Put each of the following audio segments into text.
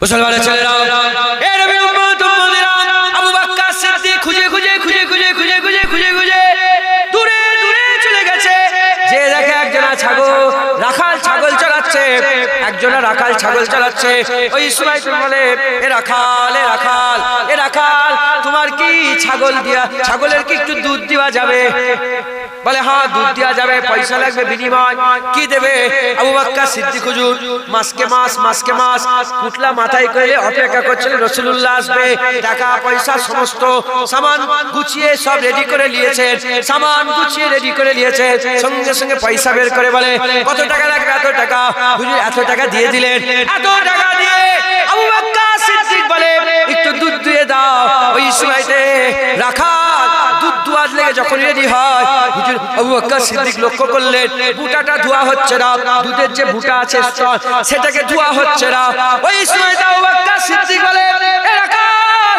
মুসলমানের ছেলেরা, এ নবীর উম্মত উম্মতেরা, আবু বকর সিদ্দিক খুঁজে দূরে দূরে চলে গেছে। যে দেখে একজনা রাখাল ছাগল চালাচ্ছে, একজনা রাখাল ছাগল চালাচ্ছে। ওই সময় তুমি বলে, এ রাখাল তোমার কি ছাগলের কি একটু দুধ দেওয়া যাবে? বলে হ্যাঁ, দুধ দেওয়া যাবে, পয়সা লাগবে, বিনিময় কি দেবে? আবু বকর সিদ্দিক হুজুর মাসকে মাস পুতলা মাথায় করে অপেক্ষা করছিলেন রাসূলুল্লাহ আসবে। টাকা পয়সা সমস্ত সামান গুছিয়ে সব রেডি করে নিয়েছেন, সঙ্গে সঙ্গে পয়সা বের করে বলে, কত টাকা লাগবে? এত টাকা। হুজুর এত টাকা দিয়ে দিলেন। এত টাকা দিয়ে আবু বকর সিদ্দিক বলে, একটু দুধ দিয়ে দাও। ওই সময়তে রাখাল দুধ দুয়ার লেগে যখন রেডি হয়, হুজুর আবু বকর সিদ্দিক লক্ষ্য করলেন বুটাটা ধোয়া হচ্ছে না, দুধের যে বুটা আছে সেটাকে ধোয়া হচ্ছে না। ওই সময়তে আবু বকর সিদ্দিক বলে, এ রাখাল,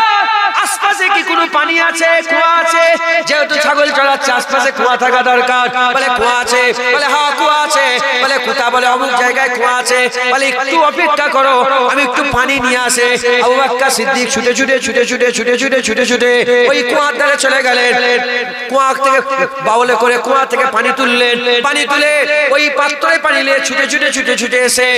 আশপাশে কি কোনো পানি আছে, কুয়া আছে? যেহেতু ছাগল চড়াচ্ছে আশপাশে কুয়া থাকা দরকার। বলে কুয়া আছে। বলে হ্যাঁ কুয়া আছে। বলে কোথা? বলে অমুক জায়গায় কুয়া আছে। বলে একটু অপেক্ষা করো, আমি একটু পানি নিয়ে আসে। আবু বকর সিদ্দিক ছুটে ওই কুয়ার ধারে চলে গেলেন। কুয়া থেকে বাউলে করে কুয়া থেকে পানি তুললেন। পানি তুলে ওই পাত্রে পানি নিয়ে ছুটে এসে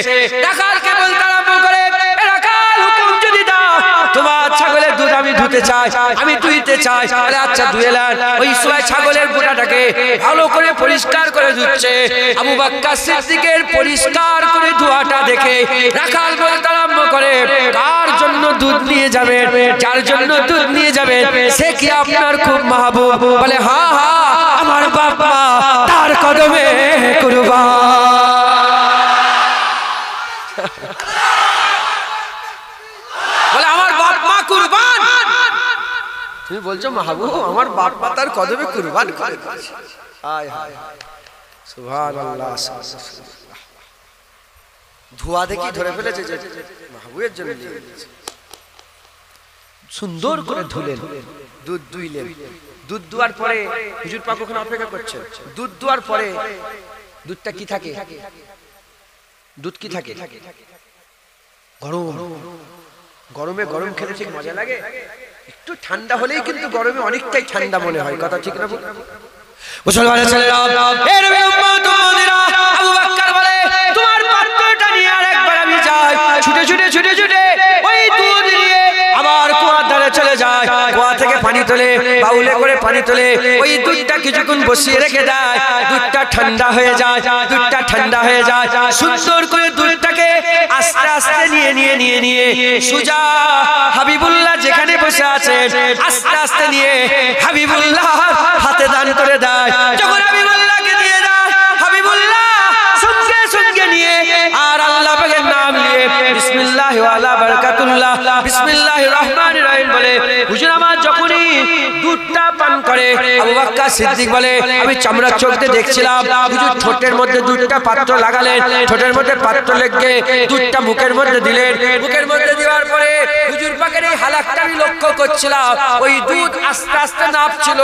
রাখালকে বলতে আরম্ভ করে, এ রাখাল, হুকুম যদি দাও, তোমার ছাগলের দুধ আমি ধুতে চাই, আমি দুইতে চাই। বলে আচ্ছা ধুয়ে নেন। ওই সময় ছাগলের বুটাটাকে ভালো করে পরিষ্কার করে ধুচ্ছে। আবু বকর সিদ্দিকের পরিষ্কার করে ধোয়াটা দেখে রাখাল বলতে আরম্ভ করে, কার জন্য দুধ নিয়ে যাবেন? যার জন্য দুধ নিয়ে যাবেন সে কি আপনার খুব মাহবুব? বলে হ্যাঁ, আমার বাবা তার কদমে কুরবান। বলে আমার বাপ মা কুরবান। তুমি বলছো মাহবুব আমার বাপ মা তার কদমে কুরবান করে দিয়েছে। সুবহানাল্লাহ। ধোয়া দেখি ধরে ফেলেছে যে মাহবুবের জন্য সুন্দর করে ধুলেন, দুধ দুইলেন। দুধ দুয়ার পরে হুজুর পাক ওখানে অপেক্ষা করছেন। দুধ দুয়ার পরে দুধটা কি থাকে? দুধ কি থাকে? গরমে গরম খেলে ঠিক মজা লাগে। একটু ঠান্ডা হলেই কিন্তু গরমে অনেকটাই ঠান্ডা মনে হয়। কথা ঠিক না? মুসলমানের ছেলেরা, এ নবীর উম্মত উম্মতেরা, আবু বকর বলে, তোমার পাত্রটা নিয়ে আরেকবার আমি যাই। ছুটে ওই দুধ নিয়ে আবার কুয়ার ধারে চলে যায়। কুয়া থেকে পানি তোলে, বাউলে করে পানি তোলে। ওই দুধটা কিছুক্ষণ বসিয়ে রেখে দেয়। দুধটা ঠান্ডা হয়ে যায়। সুন্দর করে দুধটাকে আস্তে আস্তে নিয়ে সুজা হাবিবুল্লাহ যেখানে বসে আছে আস্তে আস্তে নিয়ে হাবিবুল্লাহ হাতে দান করে দেয়। যখন হাবিবুল্লাহকে দিয়ে দেয়, হাবিবুল্লাহ সঙ্গে নিয়ে আর আল্লাহ পাকের নাম নিয়ে বিসমিল্লাহ ওয়া আলা বারাকাতুল্লাহ, বিসমিল্লাহির রহমানির রহিম বলে হুজুর আমার যখনই দুধটা পান করে, আবু বকর সিদ্দিক বলে, আমি চামড়া চোখ দিয়ে দেখছিলাম হুজুর ঠোঁটের মধ্যে দুধটা পাত্র লাগালেন, ঠোঁটের মধ্যে পাত্র লেগে দুধটা মুখের মধ্যে দিলেন। মুখের মধ্যে দেওয়ার পরে হুজুর পাকের এই হালাকটা আমি লক্ষ্য করছিলাম। ওই দুধ আস্তে আস্তে নাপছিল।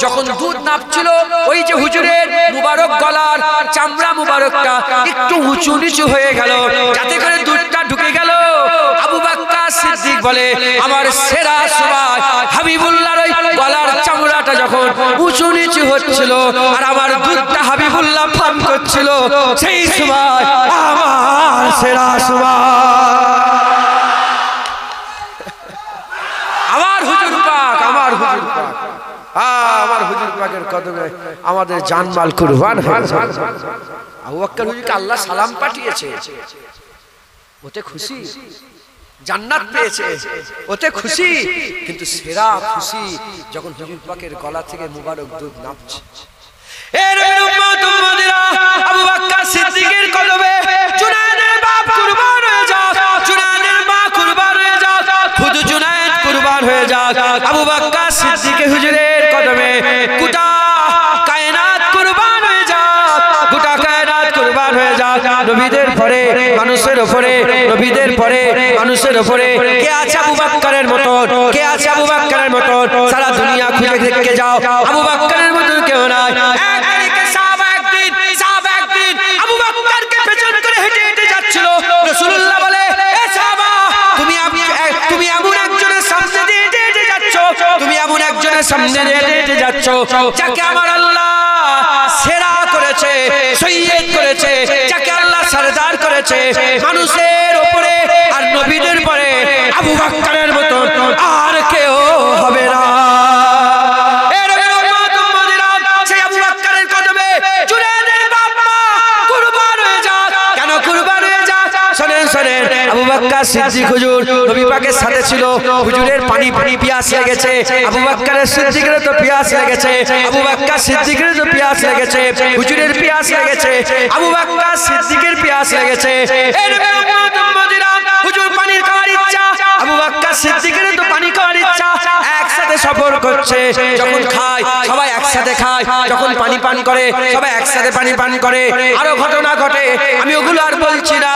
যখন দুধ নাপছিল, ওই যে হুজুরের মুবারক গলার চামড়া মুবারকটা একটু উঁচু নিচু হয়ে গেল, যাতে করে দুধটা ঢুকে গেল। আবু বকর সিদ্দিক বলে, আমার সেরা সময় হাবিবুল্লাহর ওই গলার চামড়াটা যখন উঁচু নিচু হচ্ছিল আর আমার দুধটা হাবিবুল্লাহ পান করছিল, সেই সময় আমার সেরা সময়। আমার হুজুর পাকের কদমে আমাদের জানমাল কুরবান হয়েছে। আবু বকর হুজুরকে আল্লাহ সালাম পাঠিয়েছে, ওতে খুশি। জান্নাত পেয়েছে, ওতে খুশি। কিন্তু সেরা খুশি যখন হুজুর পাকের গলা থেকে মুবারক দুধ নাপছে। এর উম্মত উম্মতেরা, আবু বকর সিদ্দিকের কদমে জুনায়েদের বাপ কুরবান হয়ে যাক, জুনায়েদের মা কুরবান হয়ে যাক, খুদ জুনায়েদ কুরবান হয়ে যাক। আবু বকর সিদ্দিকের হুজুরের কদমে গোটা কায়নাত কুরবান হয়ে যাক, গোটা কায়নাত কুরবান হয়ে যাক। নবীদের পরে মানুষের উপরে, নবীদের পরে মানুষের উপরে কে আছে আবু বকরের মতন? কে আছে আবু বকরের মতন? সারা দুনিয়া খুঁজে দেখে যাও, আবু বকরের মতন কেউ নাই। একদিন আবু বকরকে পেছন করে হেঁটে যাচ্ছিল। রাসূলুল্লাহ বলে, এ সাহাবা সামনে হেঁটে যাচ্ছ, যাকে আমার আল্লাহ সেরা করেছে, সৈয়দ করেছে, যাকে আল্লাহ সরদার করেছে মানুষের উপরে আর নবীদের পরে, আবু বকরের মতো আর কেউ হবে না। আবু বকর সিদ্দিক হুজুর নবী পাকের সাথে ছিল, হুজুরের পানি পিয়াস লেগেছে, আবু বকর সিদ্দিকের তো পিয়াস লেগেছে, আবু বকর সিদ্দিকের তো পিয়াস লেগেছে, হুজুরের পিয়াস লেগেছে, আবু বকর সিদ্দিকের পিয়াস লেগেছে। এই নবী উম্মত উম্মতিরা, হুজুর পানি খাওয়ার ইচ্ছা, আবু বকর সিদ্দিকের তো পানি খাওয়ার ইচ্ছা, একসাথে সফর করছে, যখন খায় সবাই একসাথে খায়, যখন পানি পান করে সবাই একসাথে পানি পান করে। আরো ঘটনা ঘটে, আমি ওগুলো আর বলছি না।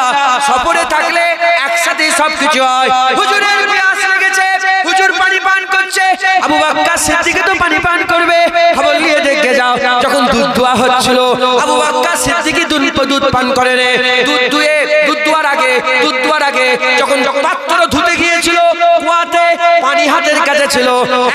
সফরে থাকলে একসাথে সবকিছু হয়। হুজুরের পিয়াস লেগেছে, হুজুর পানি পান করছে, আবু বকর সিদ্দিক তো পানি পান করবে। খবর নিয়ে দেখে যাও, যখন দুধ দোয়া হচ্ছিল, আবু বকর সিদ্দিক দুধ পান করে রে। দুধ দোয়ার আগে যখন পাত্র ধুতে গিয়েছিল, কুয়াতে পানি হাতের কাছে ছিল,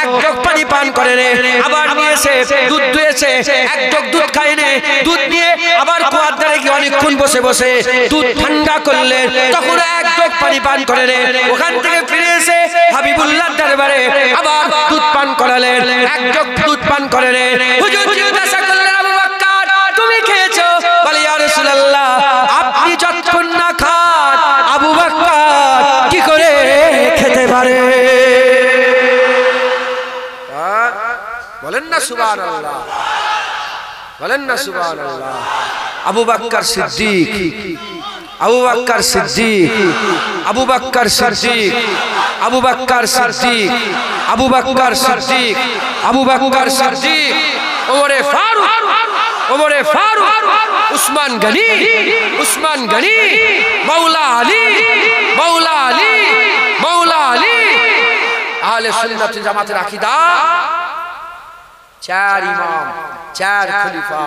এক জগ পানি পান করে রে। আবার নিয়ে এসে দুধ দুয়েছে, এক জগ দুধ খায় নে, দুধ নিয়ে আবার কুয়ার ধারে গিয়ে অনেকক্ষণ বসে বসে দুধ ঠান্ডা করলে, তখন এক জগ পানি পান করে রে। ওখান থেকে ফিরে এসে হাবিবুল্লাহ দরবারে আবার দুধ পান করালেন, এক জগ দুধ পান করে রে। হুজুর জিজ্ঞাসা করলেন, আবু বকর তুমি খেয়েছো? বলে ইয়া রাসূলুল্লাহ, আপনি যতক্ষণ না খান আবু বকর কি করে খেতে পারে? বলেন না সুবহানাল্লাহ, বলেন না সুবহানাল্লাহ। আবু বকর সিদ্দিক, আবু বকর সিদ্দিক, আবু বকর সিদ্দিক, আবু বকর সিদ্দিক, আবু বকর সিদ্দিক, আবু বকর সিদ্দিক, ওমরে ফারুক, ওমরে ফারুক, উসমান গনি, উসমান গনি, মাওলা আলী, মাওলা আলী, মাওলা আলী। আহলে সুন্নাত জামাতের আকীদা, চার ইমাম, চার খলিফা,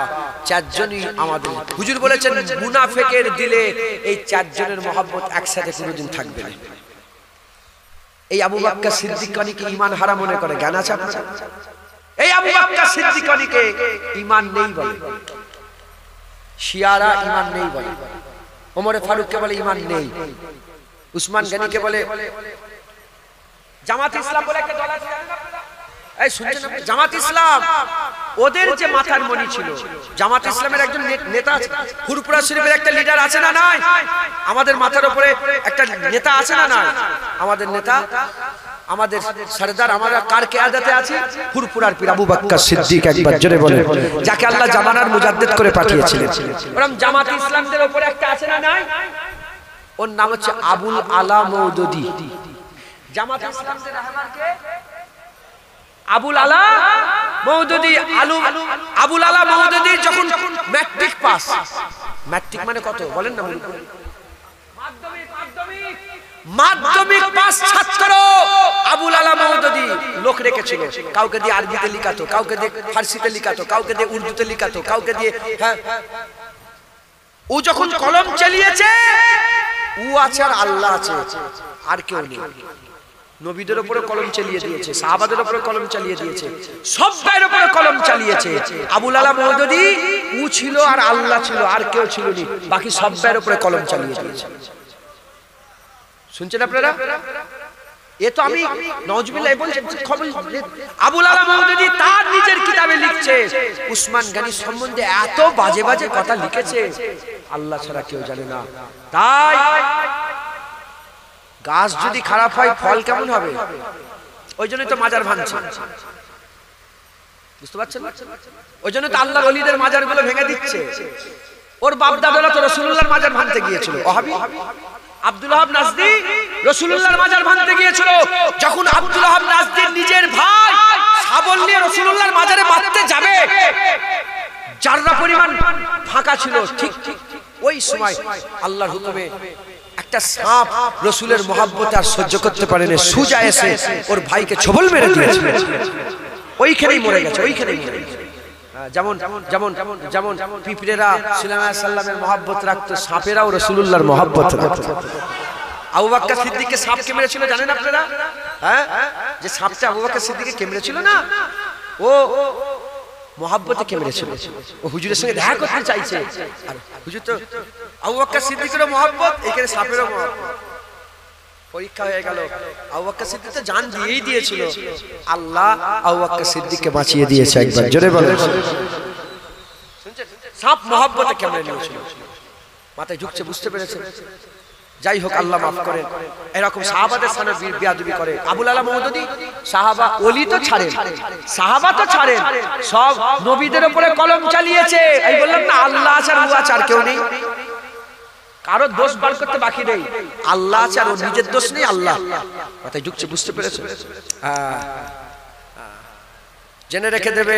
চারজনই আমাদের। হুজুর বলেছেন মুনাফিকের দিলে এই চারজনের মহব্বত একসাথে কোনোদিন থাকবে না। এই আবু বকর সিদ্দিককে ঈমান হারা মনে করে, জ্ঞান আছে আপনার? এই আবু বকর সিদ্দিককে ঈমান নেই বলে, শিয়ারা ঈমান নেই বলে, ওমরে ফারুককে বলে ঈমান নেই, উসমান গনিকে বলে। জামাত ইসলাম বলে একটা দল আছে, এই শুনছেন আপনি? জামাত ইসলাম, ওদের যে মাথার মণি ছিল, জামাত ইসলামের একজন নেতা আছে, ফুরফুরা শরীফের একটা লিডার আছে না নাই? আমাদের মাথার উপরে একটা নেতা আছে না নাই? আমাদের নেতা, আমাদের সরদার, আমরা কার কিয়াদতে আছি? ফুরফুরার পীর আবু বকর সিদ্দিক, একবার জোরে বলেন, যাকে আল্লাহ জামানার মুজাদ্দিদ করে পাঠিয়েছিলেন। বরং জামাত ইসলামদের উপরে একটা আছে না নাই? ওর নাম হচ্ছে আবুল আলা মওদুদি। জামাত ইসলামদের রাহবারকে আবুল আলা মওদুদি। আবুল আলা মওদুদি যখন ম্যাট্রিক পাস, ম্যাট্রিক মানে কত বলেন না? মাধ্যমিক পাস ছাত্র আবুল আলা মওদুদি লোক রেখেছিল, কাউকে দিয়ে আরবিতে লিখাতো, কাউকে দিয়ে ফার্সিতে লিখাতো, কাউকে দিয়ে উর্দুতে লিখাতো, কাউকে দিয়ে। ও যখন কলম চালিয়েছে, ও আছে আর আল্লাহ আছে, আর কেউ নেই। নবীদের উপরে কলম চালিয়ে দিয়েছে, সাহাবাদের উপরে কলম চালিয়ে দিয়েছে, সবার উপরে কলম চালিয়েছে। আবুল আলা মওদুদি ও ছিল আর আল্লাহ ছিল, আর কেউ ছিল না, বাকি সবার উপরে কলম চালিয়ে দিয়েছে। শুনছেন আপনারা? এ তো আমি নাউজুবিল্লাহ বলছি খবর। আবুল আলা মওদুদি তার নিজের কিতাবে লিখছে, উসমান গনি সম্বন্ধে এত বাজে বাজে কথা লিখেছে, আল্লাহ ছাড়া কেউ জানে না। তাই গাছ যদি খারাপ হয় ফল কেমন হবে? ওই জন্যই তো মাজার ভাঙছে, বুঝতে পারছেন? ওই জন্য তো আল্লাহর ওলিদের মাজারগুলো ভেঙে দিচ্ছে। ওর বাপ দাদারা তো রাসূলুল্লাহর মাজার ভাঙতে গিয়েছিল, ওয়াহাবি আব্দুল ওয়াহাব নাজদি রাসূলুল্লাহর মাজার ভাঙতে গিয়েছিল। যখন আব্দুল ওয়াহাব নাজদির নিজের ভাই শাবল নিয়ে রাসূলুল্লাহর মাজারে মারতে যাবে, যাররা পরিমাণ ফাঁকা ছিল, ঠিক ওই সময় আল্লাহর হুকুমে একটা সাপ রাসূলের মহব্বতে আর সহ্য করতে পারেনি, সুজা এসে ওর ভাইকে ছবল মেরে দিয়েছে, ওইখানেই মরে গেছে, ওইখানেই মরে গেছে। যেমন যেমন যেমন পিঁপড়েরা সুলাইমান আলাইহিস সালামের মহব্বত রাখতো, সাপেরাও রাসূলুল্লাহর মহব্বত রাখতো। আবু বকর সিদ্দিককে সাপ কেমড়েছিল জানেন আপনারা? হ্যাঁ, যে সাপটা আবু বকর সিদ্দিককে কেমড়েছিল না, ও মোহাব্বতে কে মেরেছিল, ও হুজুরের সঙ্গে দেখা করতে চাইছে। আর হুজুর তো আবু বকর সিদ্দিকেরও মোহাব্বত, এখানে সাপেরও মোহাব্বত। পরীক্ষা হয়ে গেল, আবু বকর সিদ্দিক তো জান দিয়েই দিয়েছিল, আল্লাহ আবু বকর সিদ্দিককে বাঁচিয়ে দিয়েছে। একবার জোরে বলেন, সাপ মোহাব্বতে কেমন নিয়েছিল, মাথায় ঝুঁকছে, বুঝতে পেরেছে। যাই হোক, আল্লাহ মাফ করেন। এরকম সাহাবাদের সামনে বিয়াদবি করে আবুল আলা মওদুদী, সাহাবা ওলি তো ছাড়েন, সাহাবা তো ছাড়েন, সব নবীদের উপরে কলম চালিয়েছে। এই বললাম না, আল্লাহ আচার ও আচার কেউ নেই, কারো দোষ বার করতে বাকি নেই। আল্লাহ আচার, ও নিজের দোষ নেই, আল্লাহ। মাথায় ঝুঁকছে, বুঝতে পেরেছে। জেনে রেখে দেবে,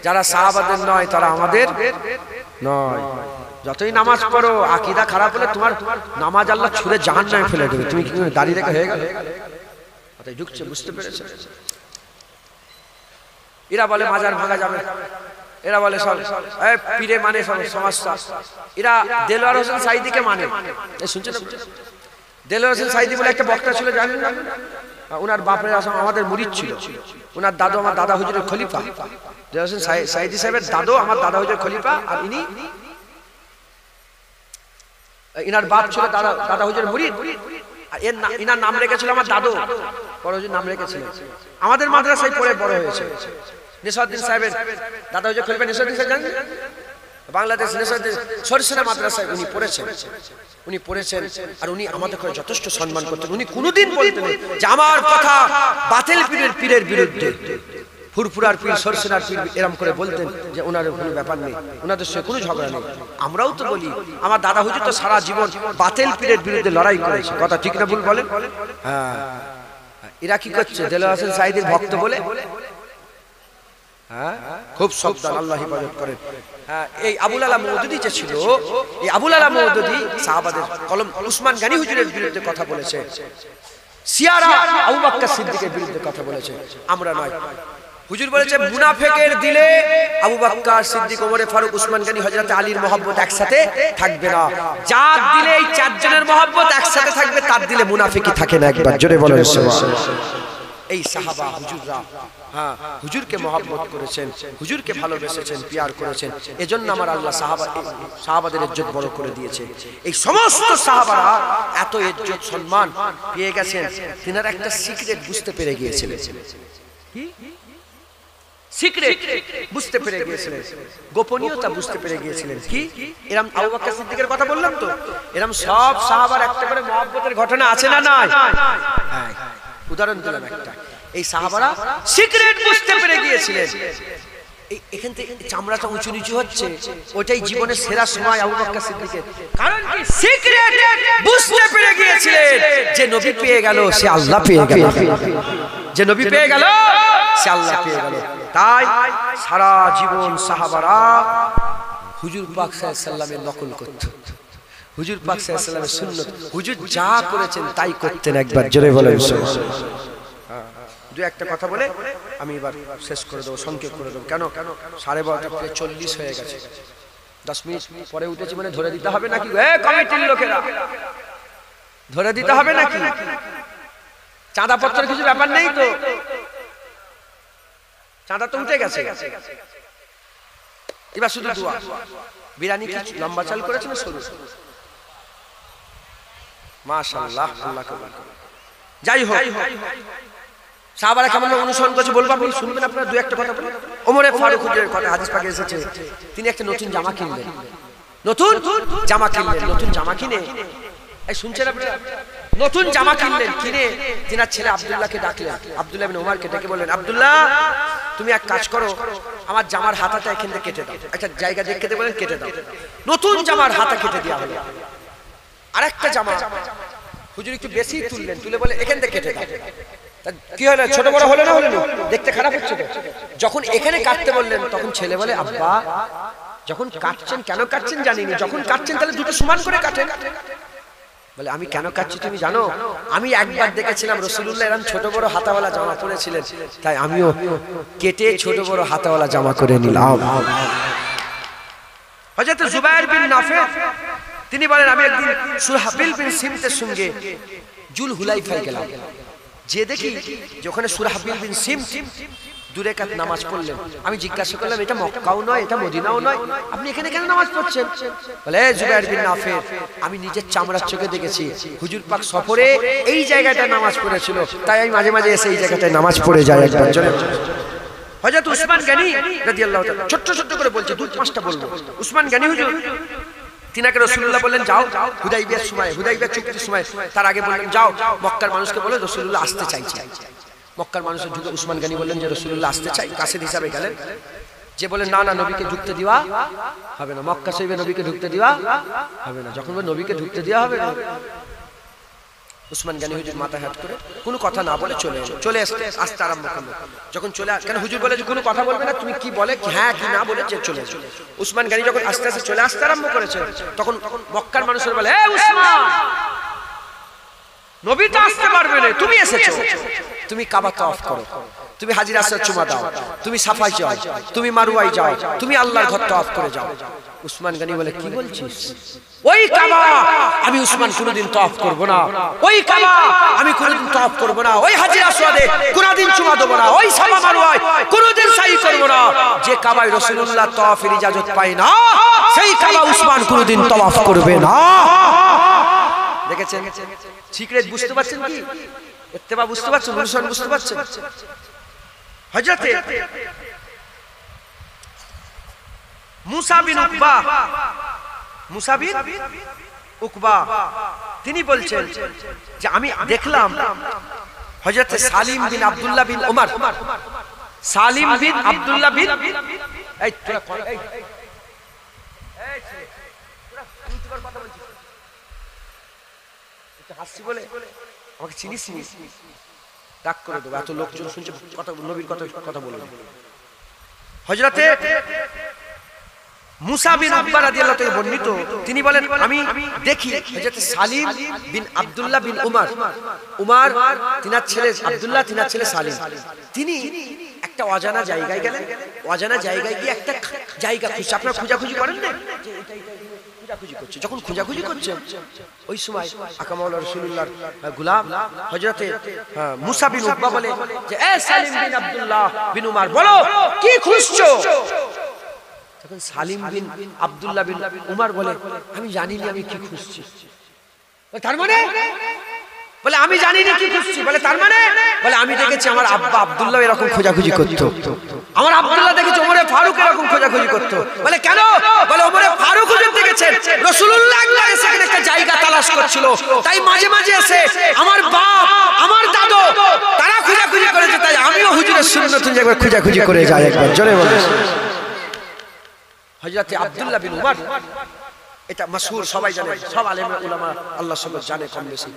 যারা সাহাবাদের নয় তারা আমাদের নয়। যতই নামাজ পড়ো, আকীদা খারাপ হলে তোমার নামাজ আল্লাহ ছুঁড়ে জাহান্নামে ফেলে দেবে। তুমি কি দাঁড়িয়ে রেখে হয়ে গেল? মাথায় ঢুকছে, বুঝতে পেরেছে। এরা বলে মাজার ভাঙা যাবে, এরা বলে সব পীরে মানে সব সমস্যা। এরা দেলোয়ার হোসেন সাইদিকে মানে, শুনছেন? দেলোয়ার হোসেন সাইদি বলে একটা বক্তা ছিল, জানেন না? ওনার বাপের আমাদের মুরিদ ছিল, ওনার দাদু আমার দাদা হুজুরের খলিফা। দেলোয়ার হোসেন সাইদি সাহেবের দাদু আমার দাদা হুজুরের খলিফা, আর ইনার বাপ ছিল দাদা হুজুরের মুরিদ। ইনার নাম রেখেছিল আমার দাদু, বড় হুজুর নাম রেখেছিল। আমাদের মাদ্রাসায় পড়ে বড় হয়েছে। নেসাউদ্দিন সাহেবের দাদা হুজুর খলিফা নেসাউদ্দিন সাহেব জানেন? বাংলাদেশ নেসাউদ্দিন সরসিনা মাদ্রাসায় উনি পড়েছেন, আর উনি আমাদের যথেষ্ট সম্মান করতেন। উনি কোনোদিন বলতেন যে আমার কথা বাতিল পীরের বিরুদ্ধে, ফুরফুরার পীর, সরসিনার পীর এরকম করে বলতেন যে ওনার কোনো ব্যাপার নেই, ওনাদের সঙ্গে কোনো ঝগড়া নেই। আমরাও তো বলি, আমার দাদা হুজুর তো সারা জীবন বাতিল পীরের বিরুদ্ধে লড়াই করেছে। কথা ঠিক না ভুল বলেন? হ্যাঁ। এরা কি করছে? দেলোয়ার হোসেন সাইদির ভক্ত বলে, হ্যাঁ, খুব সাবধান, আল্লাহ হেফাজত করেন। হ্যাঁ, এই আবুল আলা মওদুদী যে ছিল, এই আবুল আলা মওদুদী সাহাবাদের কলম, উসমান গনি হুজুরের বিরুদ্ধে কথা বলেছে, সিয়ারা আবু বকর সিদ্দিকের বিরুদ্ধে কথা বলেছে, আমরা নয়। হুজুর বলেছে মুনাফিকের দিলে আবু বকর সিদ্দিক, ওমর ফারুক, উসমান গনি, হযরত আলীর মহব্বত একসাথে থাকবে না। যার দিলে এই চারজনের মহব্বত একসাথে থাকবে, তার দিলে মুনাফিকই থাকে না। একবার জোরে বলেন সুবহানাল্লাহ। এই সাহাবা হুজুররা, হ্যাঁ, হুজুরকে মহব্বত করেছেন, হুজুরকে ভালোবেসেছেন, পিয়ার করেছেন। এজন্য আমার আল্লাহ সাহাবাদের ইজ্জত বড় করে দিয়েছে। এই সমস্ত সাহাবারা এত ইজ্জত সম্মান পেয়ে গেছেন, তিনারা একটা সিক্রেট বুঝতে পেরে গিয়েছিলেন। কি সিক্রেট বুঝতে পেরে গিয়েছিলেন? গোপনীয়তা বুঝতে পেরে গিয়েছিলেন। কি? এরকম আবু বকর সিদ্দিকের কথা বললাম তো, এরকম সব সাহাবার একটা করে মহব্বতের ঘটনা আছে না নাই? হ্যাঁ, উদাহরণ দিলাম একটা। এই সাহাবারা সিক্রেট বুঝতে পেরে গিয়েছিলেন। এখান থেকে চামড়াটা উঁচু নিচু হচ্ছে, ওটাই জীবনের সেরা সময় আবু বকর সিদ্দিকের। কারণ কি? সিক্রেট বুঝতে পেরে গিয়েছিলেন যে নবী পেয়ে গেল, সে আল্লাহ পেয়ে গেল, যে নবী পেয়ে গেল, সে আল্লাহ পেয়ে গেল। তাই সারা জীবন সাহাবারা হুজুর পাক সাল্লাল্লাহু আলাইহি ওয়াসাল্লামের নকল করত, হুজুর পাক সাল্লাল্লাহু আলাইহি ওয়াসাল্লামের সুন্নাত, হুজুর যা করেছেন তাই করতেন। একবার জোরে বলেন সুবহানাল্লাহ। দু একটা কথা বলে আমি এবার শেষ করে দেবো, সংক্ষেপ করে দেবো। কেন 12:30 হয়ে গেছে, 10 মিনিট পরে উঠেছি মানে ধরে দিতে হবে নাকি? কমিটির লোকেরা ধরে দিতে হবে নাকি? চাঁদা পত্রের কিছু ব্যাপার নেই তো, চাঁদা তো উঠে গেছে। এবার শুধু দোয়া। বিরিয়ানি কি লম্বা চাল করেছে না সরু? মাশাআল্লাহ, আল্লাহ কবুল করুন। যাই হোক, সাহাবারা কেমন অনুসরণ করেছে বলবো, আপনি শুনবেন। আপনারা দু একটা কথা বলুন। ওমর ফারুক হুজুরের কথা হাদিস পাকে এসেছে, তিনি একটা নতুন জামা কিনলেন, নতুন জামা কিনলেন, নতুন জামা কিনে, এই শুনছেন আপনারা? নতুন জামা কিনলেন, কিনে তিনার ছেলে আব্দুল্লাহকে ডাকলেন, আব্দুল্লাহ ইবনে ওমরকে ডেকে বললেন, আব্দুল্লাহ তুমি এক কাজ করো, আমার জামার হাতাটা এখান থেকে কেটে দাও, একটা জায়গা দেখে কেটে বলেন কেটে দাও। নতুন জামার হাতা কেটে দেওয়া হলো। আরেকটা জামা হুজুর একটু বেশি তুললেন, তুলে বলে এখান থেকে কেটে দাও। কি হলো? ছোট বড় হলো না? হলো না? দেখতে খারাপ হচ্ছে তো। যখন এখানে কাটতে বললেন তখন ছেলে বলে, আব্বা যখন কাটছেন, কেন কাটছেন জানিনি, যখন কাটছেন তাহলে দুটো সমান করে কাটেন। বলে আমি কেন কাটছি তুমি জানো? আমি একবার দেখেছিলাম রাসূলুল্লাহ এরকম ছোট বড় হাতাওয়ালা জামা পরেছিলেন, তাই আমিও কেটে ছোট বড় হাতাওয়ালা জামা করে নিলাম। হযরত জুবায়ের বিন নাফি তিনি বলেন, আমি একদিন সুরাহবিল বিন সিমতের সঙ্গে জুল হুলাইফায় গেলাম, যে দেখি যে ওখানে সুরাহবিল বিন সিমত দুরাকাত নামাজ পড়লেন। আমি জিজ্ঞাসা করলাম এটা মক্কাও নয়, এটা মদিনাও নয়, আপনি এখানে কেন নামাজ পড়ছেন? বলে জুবাইর বিন নাফির, আমি নিজের চামড়ার চোখে দেখেছি হুজুর পাক সফরে এই জায়গাটা নামাজ পড়েছিল, তাই আমি মাঝে মাঝে এসে এই জায়গাটায় নামাজ পড়ে যাই একবার। চলে হযরত উসমান গনি রাদিয়াল্লাহু তাআলা ছোট ছোট করে বলছে, দুই পাঁচটা বলবো। উসমান গনি হুজুর, তিনাকে রাসূলুল্লাহ বললেন যাও হুদাইবিয়ার সময়, হুদাইবিয়া চুক্তির সময়, তার আগে বললেন যাও মক্কার মানুষকে বলে রাসূলুল্লাহ আসতে চাইছে। মক্কার মানুষের ঢুকে উসমান গনি বললেন যে রাসূলুল্লাহ আসতে চাই, কাসেদ হিসাবে গেলেন। যে বলেন না না নবীকে ঢুকতে দিবা হবে না, মক্কা শরীফে নবীকে ঢুকতে দিবা হবে না। যখন নবীকে ঢুকতে দেওয়া হবে না, উসমান গনি হুজুর মাথা হাত করে কোনো কথা না বলে চলে আসতে আরম্ভ করলো। যখন চলে কেন হুজুর বলে যে কোনো কথা বলবে না, তুমি কি বলে হ্যাঁ কি না বলে চলে। উসমান গনি যখন আস্তে আস্তে চলে আসতে আরম্ভ করেছে, তখন মক্কার মানুষের বলে এ উসমান, নবী তো আসতে পারবে না, তুমি এসেছো, তুমি কাবা তাওয়াফ করো, তুমি হাজির আসওয়াদ চুমা দাও, তুমি সাফাই যাও, তুমি মারওয়ায় যাও, তুমি আল্লাহর ঘর তাওয়াফ করে যাও। উসমান গনি বলে কি বলছিস? ওই কাবা আমি উসমান কোনদিন তাওয়াফ করব না, ওই কাবা আমি কোনদিন তাওয়াফ করব না, ওই হাজির আসওয়াদে কোনদিন চুমা দেব না, ওই সাফা মারওয়ায় কোনদিন সাই করব না। যে কাবায় রাসূলুল্লাহ তাওয়াফের ইজাজত পায় না, সেই কাবা উসমান কোনদিন তাওয়াফ করবে না। দেখেছেন সিক্রেট বুঝতে পারছেন কি? ইত্তেবা বুঝতে পারছেন, অনুসরণ বুঝতে পারছেন? হযরতে মুসা বিন উকবা তিনি বলছেন যে আমি দেখলাম হযরতে সালিম বিন আব্দুল্লাহ বিন ওমর, সালিম বিন আব্দুল্লাহ বিন এই তোরা এই ইউটিউবার কথা বলছিস, এটা হাসি বলে আমাকে চিনিস নি, ডাক করে দেবো, এত লোকজন শুনছে কথা, নবীর কথা বলবে। হযরতে মুসা বিন উকবা রাদিয়াল্লাহু তাআলা বর্ণিত, তিনি বলেন আমি দেখি হযরতে সালিম বিন আব্দুল্লাহ বিন উমর তিনার ছেলে আব্দুল্লাহ, তিনার ছেলে সালিম, তিনি একটা অজানা জায়গায় গেলেন। অজানা জায়গায় গিয়ে একটা জায়গা খুঁজছে। আপনারা খোঁজাখুঁজি করেন না? খোঁজাখুঁজি করছে, যখন খোঁজাখুঁজি করছে ওই সময় আকা মাওলা রাসূলুল্লাহর গোলাম হযরতে মুসা বিন উকবা বলে যে এ সালিম বিন আব্দুল্লাহ বিন উমর, বলো কি খুঁজছো? তখন সালিম বিন আব্দুল্লাহ বিন উমর বলে আমি জানি না আমি কি খুঁজছি। তার মানে বলে আমি জানি না কি খুঁজছি, বলে তার মানে বলে আমি দেখেছি আমার আব্বা আব্দুল্লাহ এরকম খোঁজাখুঁজি করতো, আমার আব্দুল্লাহ দেখেছি ওমরে ফারুক এরকম খোঁজাখুঁজি করতো। বলে কেন? বলে ওমরে ফারুক হুজুর দেখেছেন রাসূলুল্লাহ সেখানে একটা জায়গা তালাশ করছিল, তাই মাঝে মাঝে এসে আমার বাপ আমার দাদু তারা খোঁজাখুঁজি করেছে, তাই আমিও হুজুরের সুন্নাত একবার খোঁজাখুঁজি করে যাই। একবার জোরে বলেন। হযরতে আব্দুল্লাহ বিন উমর, এটা মাশহুর, সবাই জানে, সব আলেম উলামা আল্লাহ সব জানে কম বেশি।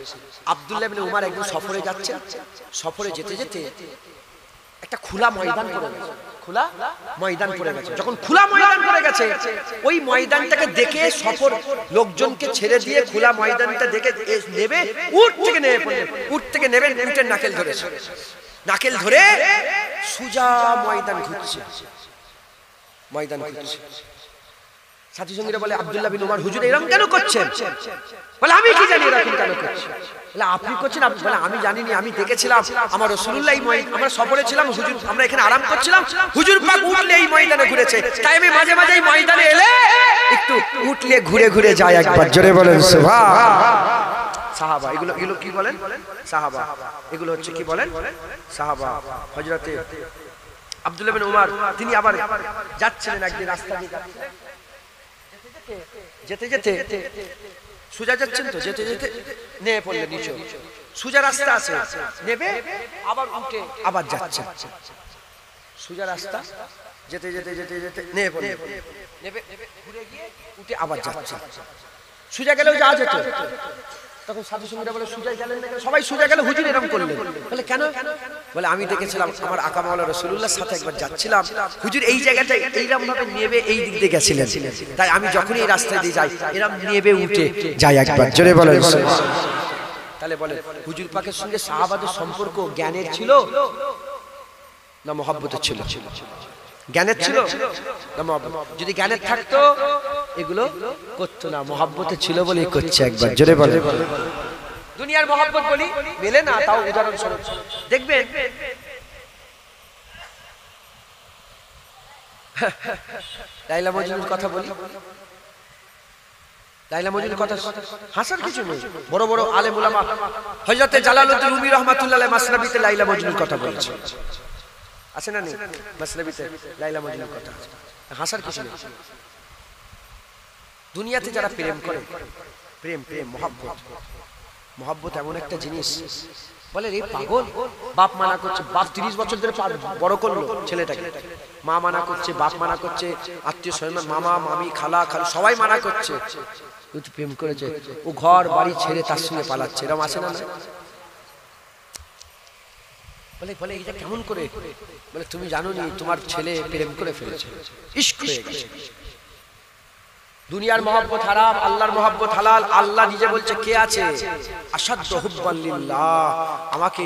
আব্দুল্লাহ বিন উমর একদিন সফরে যাচ্ছে, সফরে যেতে যেতে একটা খোলা ময়দান পড়ে গেছে, খোলা ময়দান পড়ে গেছে। যখন খোলা ময়দান পড়ে গেছে, ওই ময়দানটাকে দেখে সফর লোকজনকে ছেড়ে দিয়ে খোলা ময়দানটা দেখে নেবে, উট থেকে নেমে পড়লেন, উট থেকে নেবে উটের নাকেল ধরেছে, নাকেল ধরে সুজা ময়দান ঘুরছে, ময়দান ঘুরছে। সাথী সঙ্গীরা বলে আব্দুল্লাহ বিন উমর হুজুর এরকম কেন করছেন? বলে আমি কি জানি এরকম কেন করছে। বলে আপনি করছেন? বলে আমি জানি না, আমি দেখেছিলাম আমার রাসূলুল্লাহ আমরা সফরে ছিলাম, হুজুর আমরা এখানে আরাম করছিলাম, হুজুর পাক উঠলে এই ময়দানে ঘুরেছে, তাই আমি মাঝে মাঝে এই ময়দানে এলে একটু উঠলে ঘুরে ঘুরে যায়। একবার জোরে বলেন সুবহান। সাহাবা এগুলো কি বলেন? সাহাবা এগুলো হচ্ছে কি বলেন? সাহাবা। হযরতে আব্দুল্লাহ বিন উমর তিনি আবার যাচ্ছিলেন একদিন রাস্তা দিয়ে, যেতে যেতে সোজা যাচ্ছেন তো, যেতে যেতে নেমে পড়লেন নিচে, সোজা রাস্তা আছে, নেবে আবার উঠে আবার যাচ্ছে, সোজা রাস্তা যেতে যেতে যেতে যেতে নেমে পড়লেন, নেবে ঘুরে গিয়ে উঠে আবার যাচ্ছে। সোজা গেলেও যা যেত। তখন সাধু সঙ্গীরা বলে সুজা গেলেন না, সবাই সুজা গেলে হুজুর এরকম করলেন। বলে কেন? বলে আমি দেখেছিলাম আমার আকা মাওলা রাসূলুল্লাহর সাথে একবার যাচ্ছিলাম, হুজুর এই জায়গাটা এইরকম ভাবে নেবে এই দিক দিয়ে গেছিলেন, তাই আমি যখনই এই রাস্তায় দিয়ে যাই এরকম নেবে উঠে যাই। একবার জোরে বলেন। তাহলে বলে হুজুর পাকের সঙ্গে সাহাবাদের সম্পর্ক জ্ঞানের ছিল না মহব্বতের ছিল? জ্ঞানের ছিল না মহব্বত? যদি জ্ঞানের থাকতো এগুলো করতো না, মহব্বতে ছিল বলেই করছে। একবার জোরে বলে। দুনিয়ার মহব্বত বলি মেলে না, তাও উদাহরণস্বরূপ দেখবেন লাইলা মজনুর কথা বলি, লাইলা মজনুর কথা হাসার কিছু নেই। বড় বড় আলেম উলামা হযরতে জালালউদ্দিন রুমি রাহমাতুল্লাহ আলাইহি মাসনাবিতে লাইলা মজনুর কথা বলেছেন, আছে না নেই? মাসনাবিতে লাইলা মজনুর কথা হাসার কিছু নেই। দুনিয়াতে যারা প্রেম করে, প্রেম প্রেম মহব্বত, মহব্বত এমন একটা জিনিস, বলে রে পাগল, বাপ মানা করছে, বাপ 30 বছর ধরে বড় করলো ছেলেটাকে, মা মানা করছে, বাপ মানা করছে, আত্মীয় স্বজন মামা মামি খালা খালু সবাই মানা করছে, তুই প্রেম করেছে, ও ঘর বাড়ি ছেড়ে তার সঙ্গে পালাচ্ছে, এরকম আসে না? বলে বলে এটা কেমন করে? বলে তুমি জানো নি তোমার ছেলে প্রেম করে ফেলেছে, ইশক হয়ে গেছে। দুনিয়ার মহব্বত হারাম, আল্লাহর মহব্বত হালাল। আল্লাহ নিজে বলছে কে আছে আসাদ্দু হুব্বান লিল্লাহ, আমাকে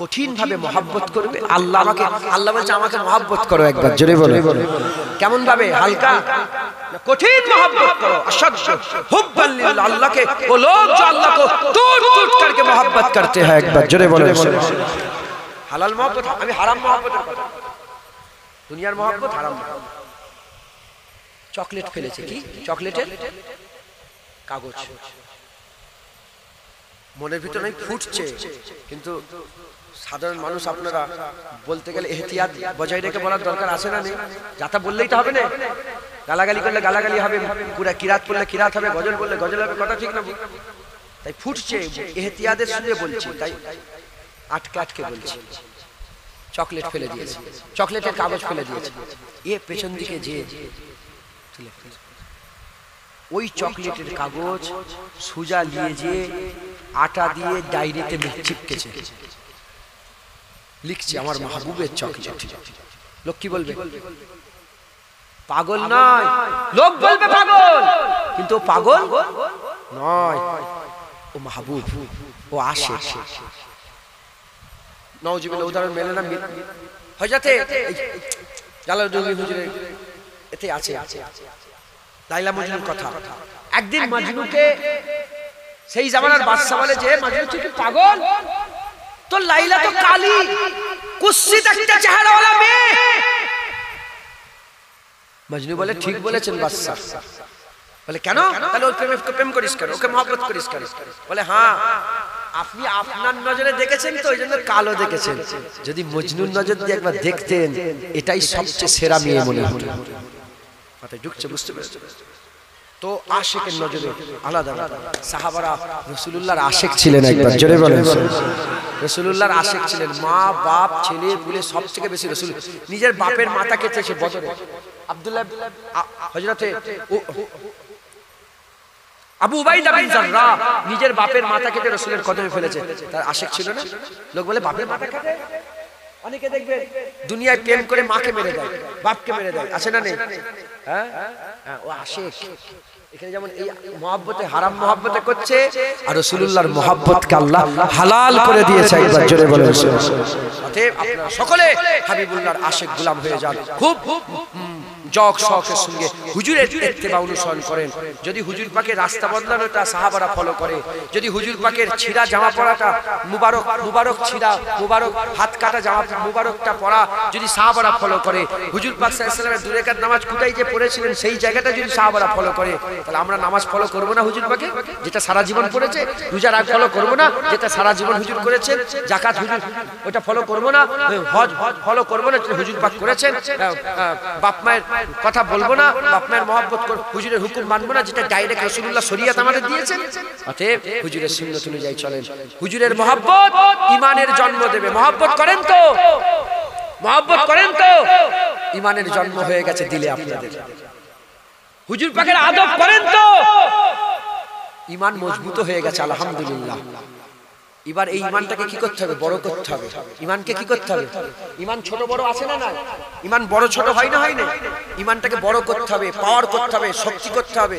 কঠিন ভাবে মহব্বত করবে। আল্লাহ আমাকে, আল্লাহ বলছে আমাকে মহব্বত করো, একবার জোরে বলো কেমন ভাবে? হালকা না কঠিন মহব্বত করো। আসাদ্দু হুব্বান লিল্লাহ, अल्लाह के वो लोग जो अल्लाह को टूट टूट करके मोहब्बत करते हैं, একবার জোরে বলো। হালাল মহব্বত, আমি হারাম মহব্বতের কথা, দুনিয়ার মহব্বত হারাম। চকলেট ফেলেছে, কি চকলেটের কাগজ মনের ভিতরে ফুটছে, কিন্তু সাধারণ মানুষ আপনারা বলতে গেলে এহতিয়াত বজায় রেখে বলার দরকার আছে না? নেই? যাতা বললেই তো হবে না, গালাগালি করলে গালাগালি হবে, পুরা কিরাত করলে কিরাত হবে, গজল বললে গজল হবে, কথা ঠিক না? তাই ফুটছে, এহতিয়াতের সঙ্গে বলছি, তাই আটকে আটকে বলছি। চকলেট ফেলে দিয়েছে, চকলেটের কাগজ ফেলে দিয়েছে, এ পেছন দিকে যে ওই চকলেটের কাগজ সুজা নিয়ে যে আটা দিয়ে ডায়েরিতে চিপকেছে, লিখছে আমার মাহবুবের চকলেট। লোক কি বলবে? পাগল নয়, লোক বলবে পাগল, কিন্তু ও পাগল নয়, ও মাহবুব, ও আশিক। নওজুবিল্লাহ, উদাহরণ মেলে না? হযরতে জালালউদ্দিন হুজুরের এতে আছে লাইলা মজনুর কথা। একদিন মজনুকে সেই জামানার বাদশা বলে যে মজনু তুই কি পাগল? তো লাইলা তো কালী কুৎসিত একটা চেহারাওয়ালা মেয়ে। মজনু বলে ঠিক বলেছেন বাদশা। বলে কেন? তাহলে ওকে প্রেম করিস কেন, ওকে মহব্বত করিস কেন? বলে হ্যাঁ, আপনি আপনার নজরে দেখেছেন তো ওই জন্য কালো দেখেছেন, যদি মজনুর নজর দিয়ে একবার দেখতেন এটাই সবচেয়ে সেরা মেয়ে মনে হতো। মাথায় ঢুকছে, বুঝতে পেরেছেন? তো আশিকের নজরে আলাদা আলাদা। সাহাবারা রাসূলুল্লাহর আশিক ছিলেন, একবার জোরে বলেন রাসূলুল্লাহর আশিক ছিলেন। মা বাপ ছেলে পুলে সব থেকে বেশি রাসূল নিজের বাপের মাথা কেটেছে বদরে। আব্দুল্লাহ হযরতে আবু উবাইদা বিন জাররাহ নিজের বাপের মাথা কেটে রাসূলের কদমে ফেলেছে, তার আশিক ছিল না? লোক বলে বাপের মাথা কাটে, অনেকে দেখবেন দুনিয়ায় প্রেম করে মাকে মেরে দেয়, বাপকে মেরে দেয়, আছে না নেই? হ্যাঁ, ও আশিক। এখানে যেমন এই মহব্বতে হারাম মহব্বতে করছে, আর রাসূলুল্লাহর মহব্বতকে আল্লাহ হালাল করে দিয়েছে, একবার জোরে বলেন। অতএব আপনারা সকলে হাবিবুল্লাহর আশিক গোলাম হয়ে যান, খুব জগ শখের সঙ্গে হুজুরের ইত্তেবা অনুসরণ করেন। যদি হুজুর পাকের রাস্তা বদলানোটা সাহাবারা ফলো করে, যদি হুজুর পাকের ছিঁড়া জামা পরাটা মুবারক মুবারক ছিঁড়া মুবারক হাত কাটা জামা মুবারকটা পরা যদি সাহাবারা ফলো করে, হুজুর পাক সাল্লাল্লাহু আলাইহি ওয়াসাল্লামের দুই রাকাত নামাজ কোথায় যে পড়েছিলেন সেই জায়গাটা যদি সাহাবারা ফলো করে, তাহলে আমরা নামাজ ফলো করব না হুজুর পাকে যেটা সারা জীবন পড়েছে? রোজা রাগ ফলো করব না যেটা সারা জীবন হুজুর করেছেন? যাকাত হুজুর ওটা ফলো করব না? হজ ফলো করব না যেটা হুজুর পাক করেছেন? বাপ মায়ের কথা বলবো না, বাপ মায়ের মহব্বত করব, হুজুরের হুকুম মানবো না যেটা ডাইরেক্ট রাসূলুল্লাহ শরীয়ত আমাদের দিয়েছেন? অতএব হুজুরের সুন্নাত অনুযায়ী চলেন। হুজুরের মহব্বত ঈমানের জন্ম দেবে। মহব্বত করেন তো? মহব্বত করেন তো? ঈমানের জন্ম হয়ে গেছে দিলে আপনাদের। হুজুর পাকের আদব করেন তো? ঈমান মজবুত হয়ে গেছে আলহামদুলিল্লাহ। এবার এই ঈমানটাকে কি করতে হবে? বড় করতে হবে। ঈমানকে কি করতে হবে? ঈমান ছোট বড় আছে না? না, ঈমান বড় ছোট হয় না, হয় না? ঈমানটাকে বড় করতে হবে, পাওয়ার করতে হবে, শক্তি করতে হবে।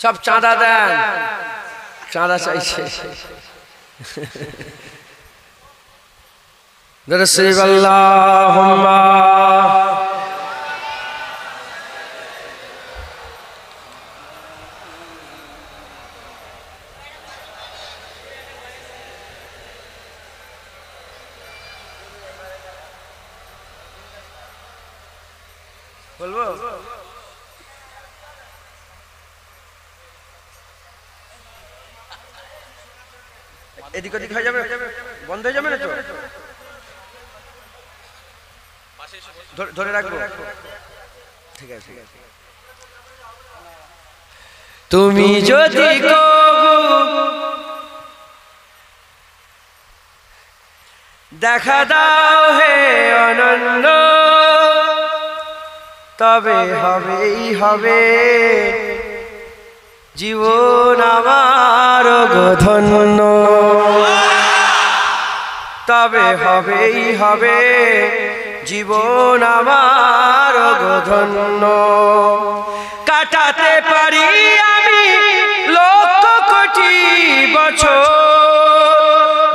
সব চাঁদা দেন, চাঁদা চাইছে। আল্লাহুম্মা বলবো এদিক ওদিক হয়ে যাবে, বন্ধ হয়ে যাবে না তো, ধরে রাখবো, ঠিক আছে। তুমি যদি দেখা দাও হে অনন্য, তবে হবেই হবে জীবন আমার ধন্য, তবে হবেই হবে জীবন আমার ধন্য। কাটাতে পারি আমি লক্ষ কোটি বছর,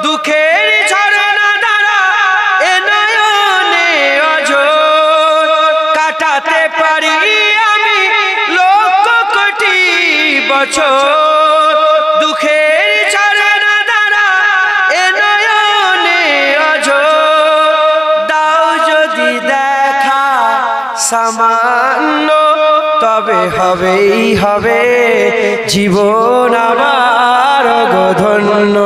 দুঃখের ঝরনা দ্বারা এ নয়নে অঝোর। কাটাতে পারি আমি লক্ষ কোটি বছর, দুঃখের ঝরনা দ্বারা এ নয়নে অঝোর। দাও যদি দেখা সামান্য, তবে হবেই হবে জীবন আমার ধন্য।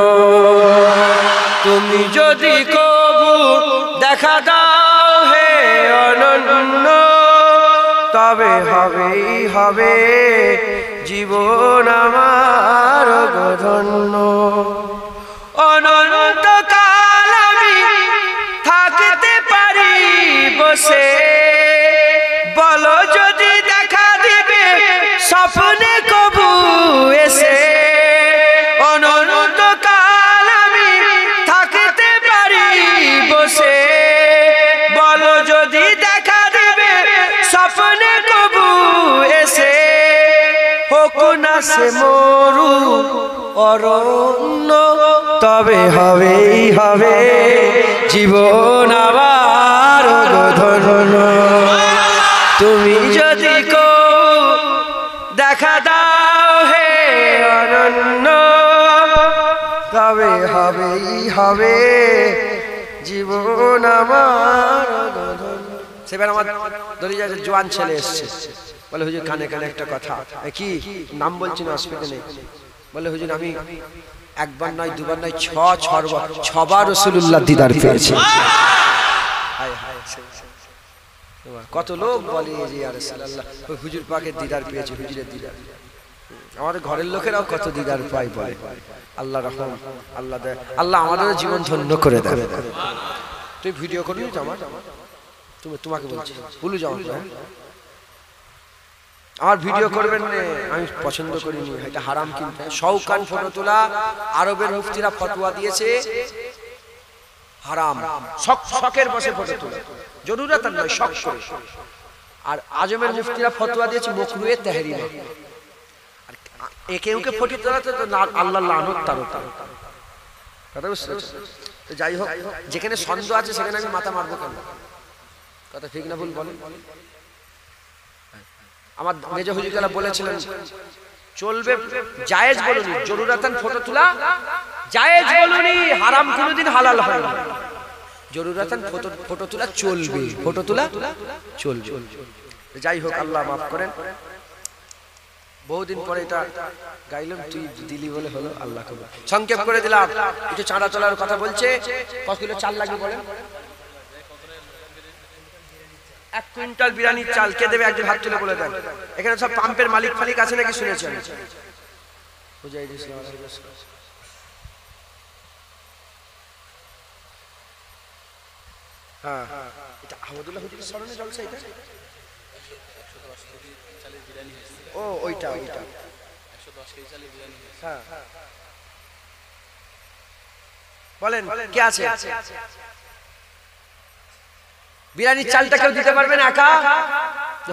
তুমি যদি কবু দেখা দাও হে অনন্য, তবে হবেই হবে জীবন আমার ধন্য। অনন্তকাল আমি থাকতে পারি বসে, বলো যদি দেখা দিবে স্বপ্নে কবু এসে। অনন্তকাল আমি থাকতে পারি বসে, বলো যদি দেখা দিবে স্বপ্নে কবু এসে। হোক না সে মরু অরণ্য, তবে হবেই হবে জীবন আমার ধন্য। তুমি যদি দেখা দাও হে অনন্য, তবে হবেই হবে জীবন আমার ধন্য। সেবার আমার দরিয়া জোয়ান ছেলে এসছে, বলে হুজুর কানে কানে একটা কথা। কি নাম বলছি না, অসুবিধা নেই। বলে হুজুর আমি একবার নয় দুবার নয় ছবার রাসূলুল্লাহ দিদার পেয়েছি। কত লোক বলে যে ইয়া রাসূলুল্লাহ হুজুর পাকের দিদার পেয়েছি, হুজুরের দিদার। আমাদের ঘরের লোকেরাও কত দিদার পায় বলে। আল্লাহ রহম, আল্লাহ দেয়, আল্লাহ আমাদের জীবন ধন্য করে দেবে। তুই ভিডিও করবি আমার, তোমাকে বলছি ভুলে যাও, আমার ভিডিও করবেন না, আমি পছন্দ করিনি, এটা হারাম। কিন্তু শৌকান ফটো তোলা, আরবের মুফতিরা ফতোয়া দিয়েছে হারাম। শখের বসে ফটো তোলা, জরুরত নয়, শখ করে। আর আজমের মুফতিরা ফতোয়া দিয়েছে মাকরুহে তাহরিমা। আর একে ওকে ফটো তোলাতে তো আল্লাহ লানত তার কথা বুঝতে। তো যাই হোক, যেখানে সন্দেহ আছে সেখানে আমি মাথা মারবো কেন? কথা ঠিক না ভুল বলেন? আমার মেজো হুজুররা বলেছিলেন চলবে, জায়েজ বলুনি, জরুরাতান ফটো তোলা জায়েজ বলুনি, হারাম কোনোদিন হালাল হয় না। জরুরাতান ফটো তোলা চলবে, ফটো তোলা চলবে। যাই হোক, আল্লাহ মাফ করেন। বহুদিন পরে এটা গাইলাম, তুই দিলি বলে হলো, আল্লাহ কবুল। সংক্ষেপ করে দিলাম। একটু চাঁদা তোলার কথা বলছে। কত কিলো চাল লাগবে বলেন? 1 কুইন্টাল বিরিয়ানির চাল কে দেবে? একজন হাত তুলে বলে দেন। এখানে সব পাম্পের মালিক ফালিক আছে নাকি শুনেছেন? বুঝাই দিস। হ্যাঁ, এটা আহমদুল্লাহ হুজুরের স্মরণে জলসা। এটা ও ওইটা 110 কেজি চালের বিরিয়ানি। হ্যাঁ বলেন কে আছে? বিরিয়ানির চালটা কেউ দিতে পারবেন একা?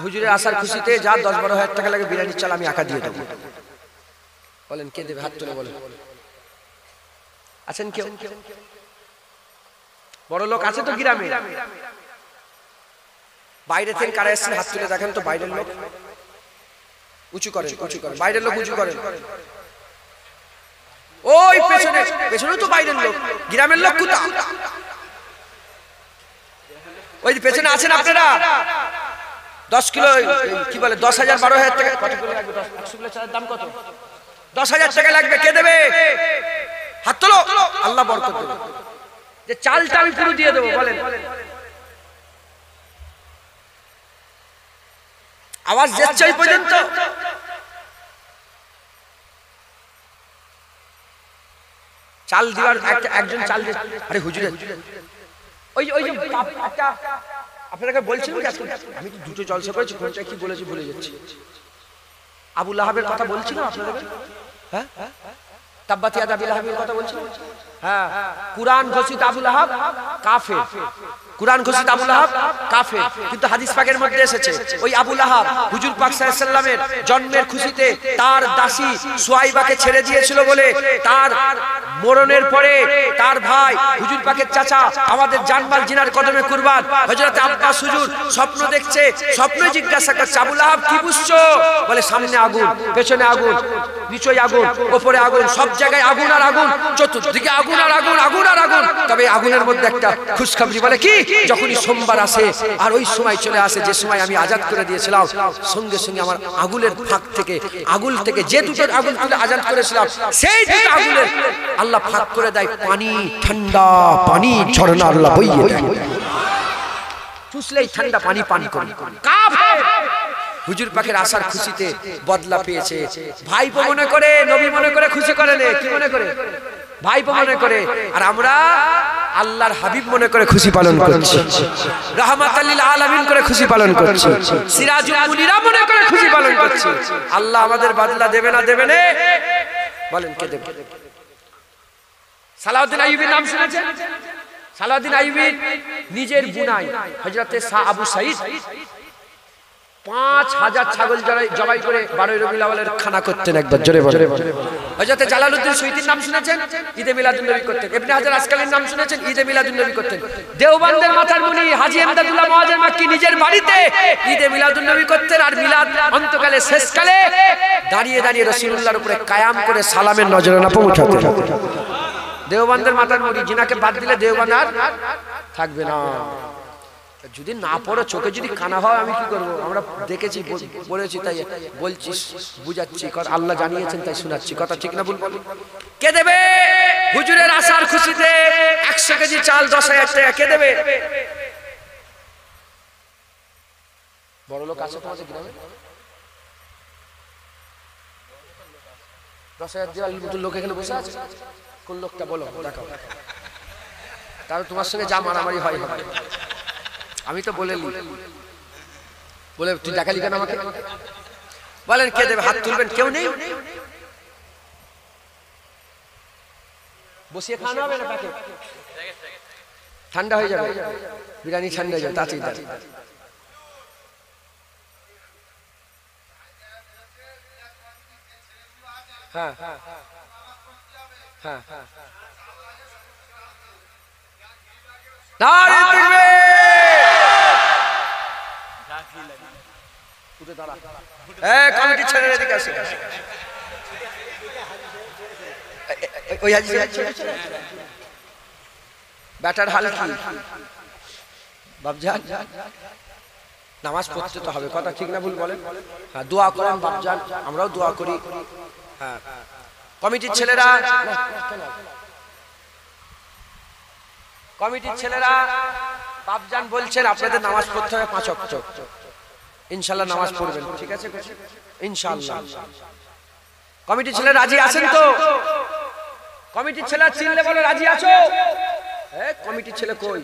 হুজুরের আসার খুশিতে যা 10-12 হাজার টাকা লাগে বিরিয়ানির চাল আমি একা দিয়ে দেবো। বলেন কে দেবে? হাত তুলে বলেন। আছেন কেউ? বড় লোক আছে তো গ্রামে? বাইরে থেকে কারা এসেছেন হাত তুলে দেখেন তো। বাইরের লোক উঁচু করেন, উঁচু করেন। বাইরের লোক উঁচু করেন। ওই পেছনে, পেছনে তো বাইরের লোক। গ্রামের লোক কোথা? ওই পেছনে আছেন আপনারা। 10 কিলো কি বলে 10,000 12,000 টাকা কত কিলো লাগবে? 100 কিলো চালের দাম কত? 10,000 টাকা লাগবে। কে দেবে? হাত তোলো। আল্লাহ বরকত দেবে। যে চালটা আমি পুরো দিয়ে দেবো। বলেন। আওয়াজ যাচ্ছে এই পর্যন্ত? চাল দেওয়ার একজন চাল দিয়ে, আরে হুজুরে ওই ওই যে একটা আপনাকে বলছিলাম কি, আমি তো দুটো জলসা করেছি, কোনটা কি বলেছি ভুলে যাচ্ছি। আবু লাহাবের কথা বলছিলাম আপনাদের। হ্যাঁ, তাব্বাত ইয়াদা আবি লাহাবের কথা বলছিলাম। হ্যাঁ, কুরআন ঘোষিত আবু লাহাব কাফের। কুরআন ঘোষিত আবু লাহাব কাফের, কিন্তু হাদিস পাকের মধ্যে এসেছে ওই আবু লাহাব হুজুর পাক সাল্লাল্লাহু আলাইহি সাল্লামের জন্মের খুশিতে তার দাসী সুয়াইবাকে ছেড়ে দিয়েছিল বলে তার মরণের পরে তার ভাই হুজুর পাকের চাচা আমাদের জানমাল জিনার কদমে কুরবান হযরত আব্বাস হুজুর স্বপ্ন দেখছে। স্বপ্ন জিজ্ঞাসা করছে, আবু লাহাব কি বুঝছো? বলে সামনে আগুন, পেছনে আগুন, নিচে আগুন, উপরে আগুন, সব জায়গায় আগুন আর আগুন, চতুর্দিকে আগুন আর আগুন, আগুন আর আগুন। তবে আগুনের মধ্যে একটা খুশখবরি। বলে কি? যখনই সোমবার আসে আর ওই সময় চলে আসে যে সময় আমি আজাদ করে দিয়েছিলাম, সঙ্গে সঙ্গে আমার আগুনের ফাঁক থেকে, আগুন থেকে যে দুটো আগুন তুলে আজাদ করেছিলাম সেই দুটো আগুনের আল্লাহ ফাঁক করে দেয় পানি, ঠান্ডা পানি ঝরনা আল্লাহ বইয়ে দেয়। চুষলেই ঠান্ডা পানি পান করি। কাফের হুজুর পাকের আসার খুশিতে বদলা পেয়েছে। ভাইপো মনে করে, নবী মনে করে খুশি করে নে। কি মনে করে? ভাইপো মনে করে। আর আমরা আল্লাহর হাবিব মনে করে খুশি পালন করছি, রাহমাতাল লিল আলামিন করে খুশি পালন করছি, সিরাজুল মুনিরা মনে করে খুশি পালন করছি। আল্লাহ আমাদের বদলা দেবে না? দেবে না? বলেন কে দেবে? সালাউদ্দিন আইয়ুবীর নাম শুনেছেন? সালাউদ্দিন আইয়ুবী নিজের বুনাই হযরতে শাহ আবু সাঈদ 5000 ছাগল জবাই করে 12 রবিউল আউয়ালের খানা করতেন একবার। জোরে বলেন। হযরতে জালালউদ্দিন সুয়ুতীর নাম শুনেছেন? ঈদে মিলাদুন নবী করতেন। ইবনে হাজার আসকালীর নাম শুনেছেন? ঈদে মিলাদুন নবী করতেন। দেওবন্দের মাথার মুনি হাজী ইমদাদুল্লাহ মুআজ্জেম মাক্কি নিজের বাড়িতে ঈদে মিলাদুন নবী করতেন। আর মিলাদ অন্তকালে শেষকালে দাঁড়িয়ে দাঁড়িয়ে রাসূলুল্লাহর উপরে কায়াম করে সালামের নজরানা পৌঁছাতেন। দেওবন্দের মাথার মুনি, জিনাকে বাদ দিলে দেওবন্দ আর থাকবে না। যদি না পড়ো, চোখে যদি কানা হয়, আমি কি করবো? আমরা দেখেছি, বলেছি, তাই বলছি, বুঝাচ্ছি। আল্লাহ জানিয়েছেন তাই শোনাচ্ছি। কথা ঠিক না ভুল? কে দেবে হুজুরের আসার খুশিতে 100 কেজি চাল 10,000 টাকা? কে দেবে? বড় লোক আছে তোমাদের গ্রামে? 10,000 দেওয়ার মতো লোক এখানে বসে আছে? কোন লোকটা বলো, দেখাও। তাহলে তোমার সঙ্গে যা মারামারি হয় হবে। আমি তো বলে তুই দেখালি কেন আমাকে? বলেন কে দেবে? হাত তুলবেন। কেউ নেই? বসিয়ে খাওয়ানো হবে না? প্যাকেট ঠান্ডা হয়ে যাবে, বিরিয়ানি ঠান্ডা হয়ে যাবে। তাড়াতাড়ি হ্যাঁ হ্যাঁ হ্যাঁ হ্যাঁ। কমিটির ছেলেরা এদিকে আসে। ওই হাজি ব্যাটার হাল কি? বাপজান নামাজ পড়তে তো হবে। কথা ঠিক না ভুল বলেন? হ্যাঁ, দোয়া করেন বাপজান, আমরাও দোয়া করি। হ্যাঁ, কমিটির ছেলেরা, কমিটির ছেলেরা বাপজান বলছেন আপনাদের নামাজ পড়তে হবে 5 ওয়াক্ত। ইনশাআল্লাহ নামাজ পড়বেন, ঠিক আছে? ইনশাআল্লাহ। কমিটির ছেলে রাজি আছেন তো? কমিটির ছেলে চিনলে বলো রাজি আছো? কমিটির ছেলে কই?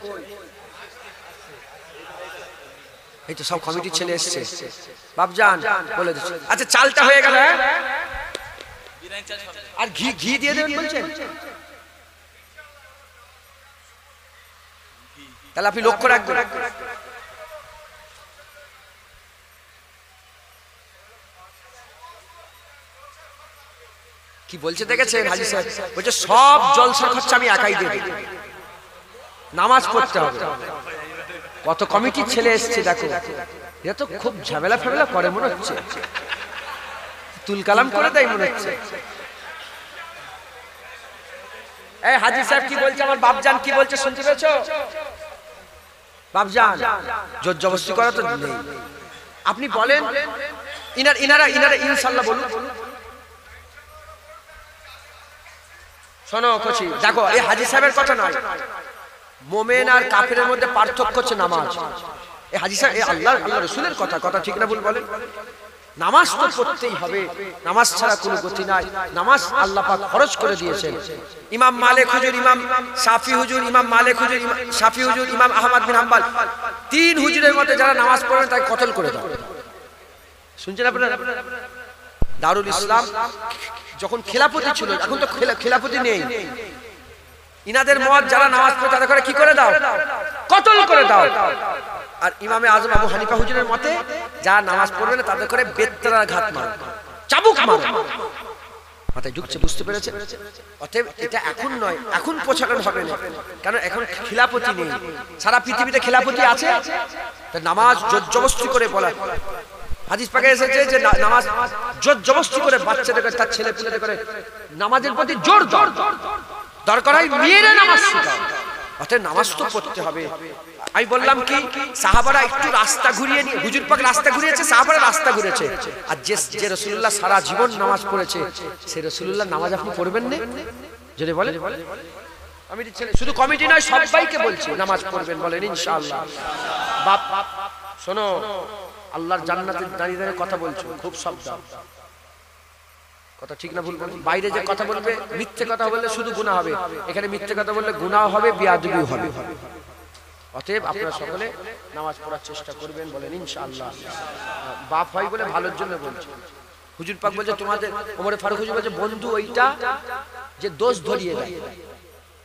এই তো সব কমিটির ছেলে এসছে। বাপজান বলে দিচ্ছি। আচ্ছা, চালটা হয়ে গেল। আর ঘি দিয়ে দেবেন বলছেন? তাহলে আপনি লক্ষ্য রাখবেন। কি বলছে দেখেছেন হাজী সাহেব? বলছে সব জলসার খরচা আমি একাই দেব, নামাজ পড়তে হবে। কত কমিটির ছেলে এসছে দেখো, এরা তো খুব ঝামেলা ফেমেলা করে মনে হচ্ছে, তুল কালাম করে দেয় মনে হচ্ছে। এই হাজী সাহেব কি বলছে, আমার বাপজান কি বলছে শুনতে পেয়েছো? বাপজান জোর জবরদস্তি করা তো নেই, আপনি বলেন। ইনারা ইনশাআল্লাহ বলুন। শোনো কচি, দেখো এই হাজী সাহেবের কথা নয়, মোমেন আর কাফেরের মধ্যে পার্থক্য হচ্ছে নামাজ। এই হাজী সাহেব এই আল্লাহ রাসূলের কথা ঠিক না ভুল বলেন? নামাজ তো পড়তেই হবে, নামাজ ছাড়া কোনো গতি নাই। নামাজ আল্লাহ পাক ফরজ করে দিয়েছেন। ইমাম মালিক হুজুর, ইমাম শাফি হুজুর, ইমাম মালিক হুজুর, শাফি হুজুর, ইমাম আহমদ বিন হাম্বল, তিন হুজুরের মধ্যে যারা নামাজ পড়েন তাকে কতল করে দাও। শুনছেন আপনারা? দারুল ইসলাম যখন খেলাফতি ছিল, এখন তো খেলাফতি নেই, ইনাদের মত যারা নামাজ পড়ে তাদের করে কি করে দাও? কতল করে দাও। আর ইমামে আজম আবু হানিফা হুজুরের মতে যারা নামাজ পড়বে না তাদের করে বেত্রার ঘাত মারো, চাবুক মারো। মাথায় ঢুকছে, বুঝতে পেরেছেন? অতএব এটা এখন নয়, এখন প্রচারণ হবে না, কারণ এখন খিলাফতি নেই। সারা পৃথিবীতে খিলাফতি আছে, নামাজ জোর জবরদস্তি করে বলা। হাদিস পাকে এসেছে যে নামাজ জোর জবরদস্তি করে বাচ্চাদের তার ছেলে পুলেদের করে নামাজের প্রতি জোর দরকার হয়, মেয়েরা নামাজ শেখাও। অতএব নামাজ তো পড়তে হবে। আমি বললাম কি, সাহাবারা একটু রাস্তা ঘুরিয়ে নিয়ে, হুজুর পাক রাস্তা ঘুরিয়েছে, সাহাবারা রাস্তা ঘুরেছে। আর যে রাসূলুল্লাহ সারা জীবন নামাজ পড়েছে, সেই রাসূলুল্লাহ নামাজ আপনি পড়বেন না? যদি বলেন, আমি শুধু কমিটি নয় সবাইকে বলছি নামাজ পড়বেন, বলেন ইনশাআল্লাহ। বাপ শোনো, আল্লাহর জান্নাতে দাঁড়িয়ে দাঁড়িয়ে কথা বলছো, খুব সাবধান। কথা ঠিক না ভুল বলেন? বাইরে যে কথা বলবে, মিথ্যে কথা বললে শুধু গুনাহ হবে, এখানে মিথ্যে কথা বললে গুনাহ হবে, বেয়াদবিও হবে। অতএব আপনারা সকলে নামাজ পড়ার চেষ্টা করবেন, বলেন ইনশাআল্লাহ। বাপ হয় বলে ভালোর জন্য বলছি। হুজুর পাক বলছে তোমাদের, ওমর ফারুক হুজুর বলছে বন্ধু ওইটা যে দোষ ধরিয়ে দেয়,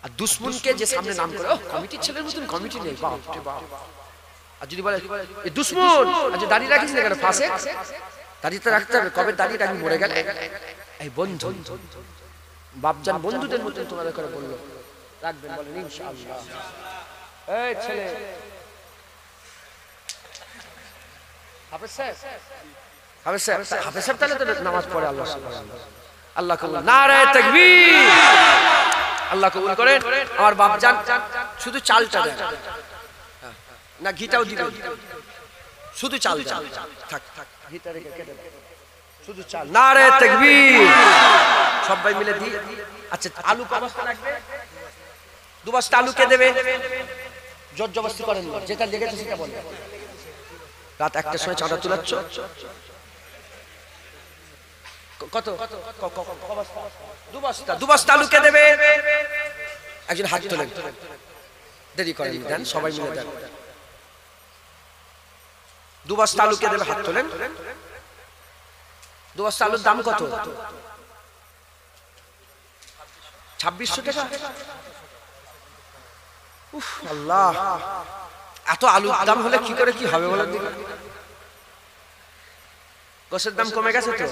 আর দুশমনকে যে সামনে নাম করে, ও কমিটির ছেলের মতন কমিটি নেই, বাপ রে বাপ। আর যদি বলে এই দুশমন, আচ্ছা দাঁড়িয়ে রাখিস না কেন পাশে? দাঁড়িয়ে তো রাখতে হবে, কবে দাঁড়িয়ে রাখবি মরে গেলে। এই বন্ধু, বাপজান বন্ধুদের মতন তোমাদের করে বললো, রাখবেন, বলেন ইনশাআল্লাহ। এই ছেলে হাফেজ সাহেব তাহলে তো নামাজ পড়ে, আল্লাহ কবুল, নারে তাকবীর, আল্লাহ কবুল করেন। আমার বাপজান শুধু চালটা দেন না, ঘিটাও দিবেন, শুধু চাল থাক, ঘিটা রেখে কেটে শুধু চাল, নারে তাকবীর, সবাই মিলে দিই। আচ্ছা আলু কত বস্তা লাগবে? 2 বস্তা আলু কে দেবে? জোর জবরদস্তি করেন না, যেটা লেগেছে সেটা বলবেন। রাত 1টার সময় চাঁদা তুলাচ্ছ, কত? 2 বস্তা আলু কে দেবে? একজন হাত তোলেন, দেরি করেন, দেন সবাই মিলে দেন। 2 বস্তা আলু কে দেবে? হাত তোলেন। 2 বস্তা আলুর দাম কত? 2600 টাকা। উফ আল্লাহ, এত আলুর দাম হলে কি করে কি হবে বলেন? গোশের দাম কমে গেছে তো,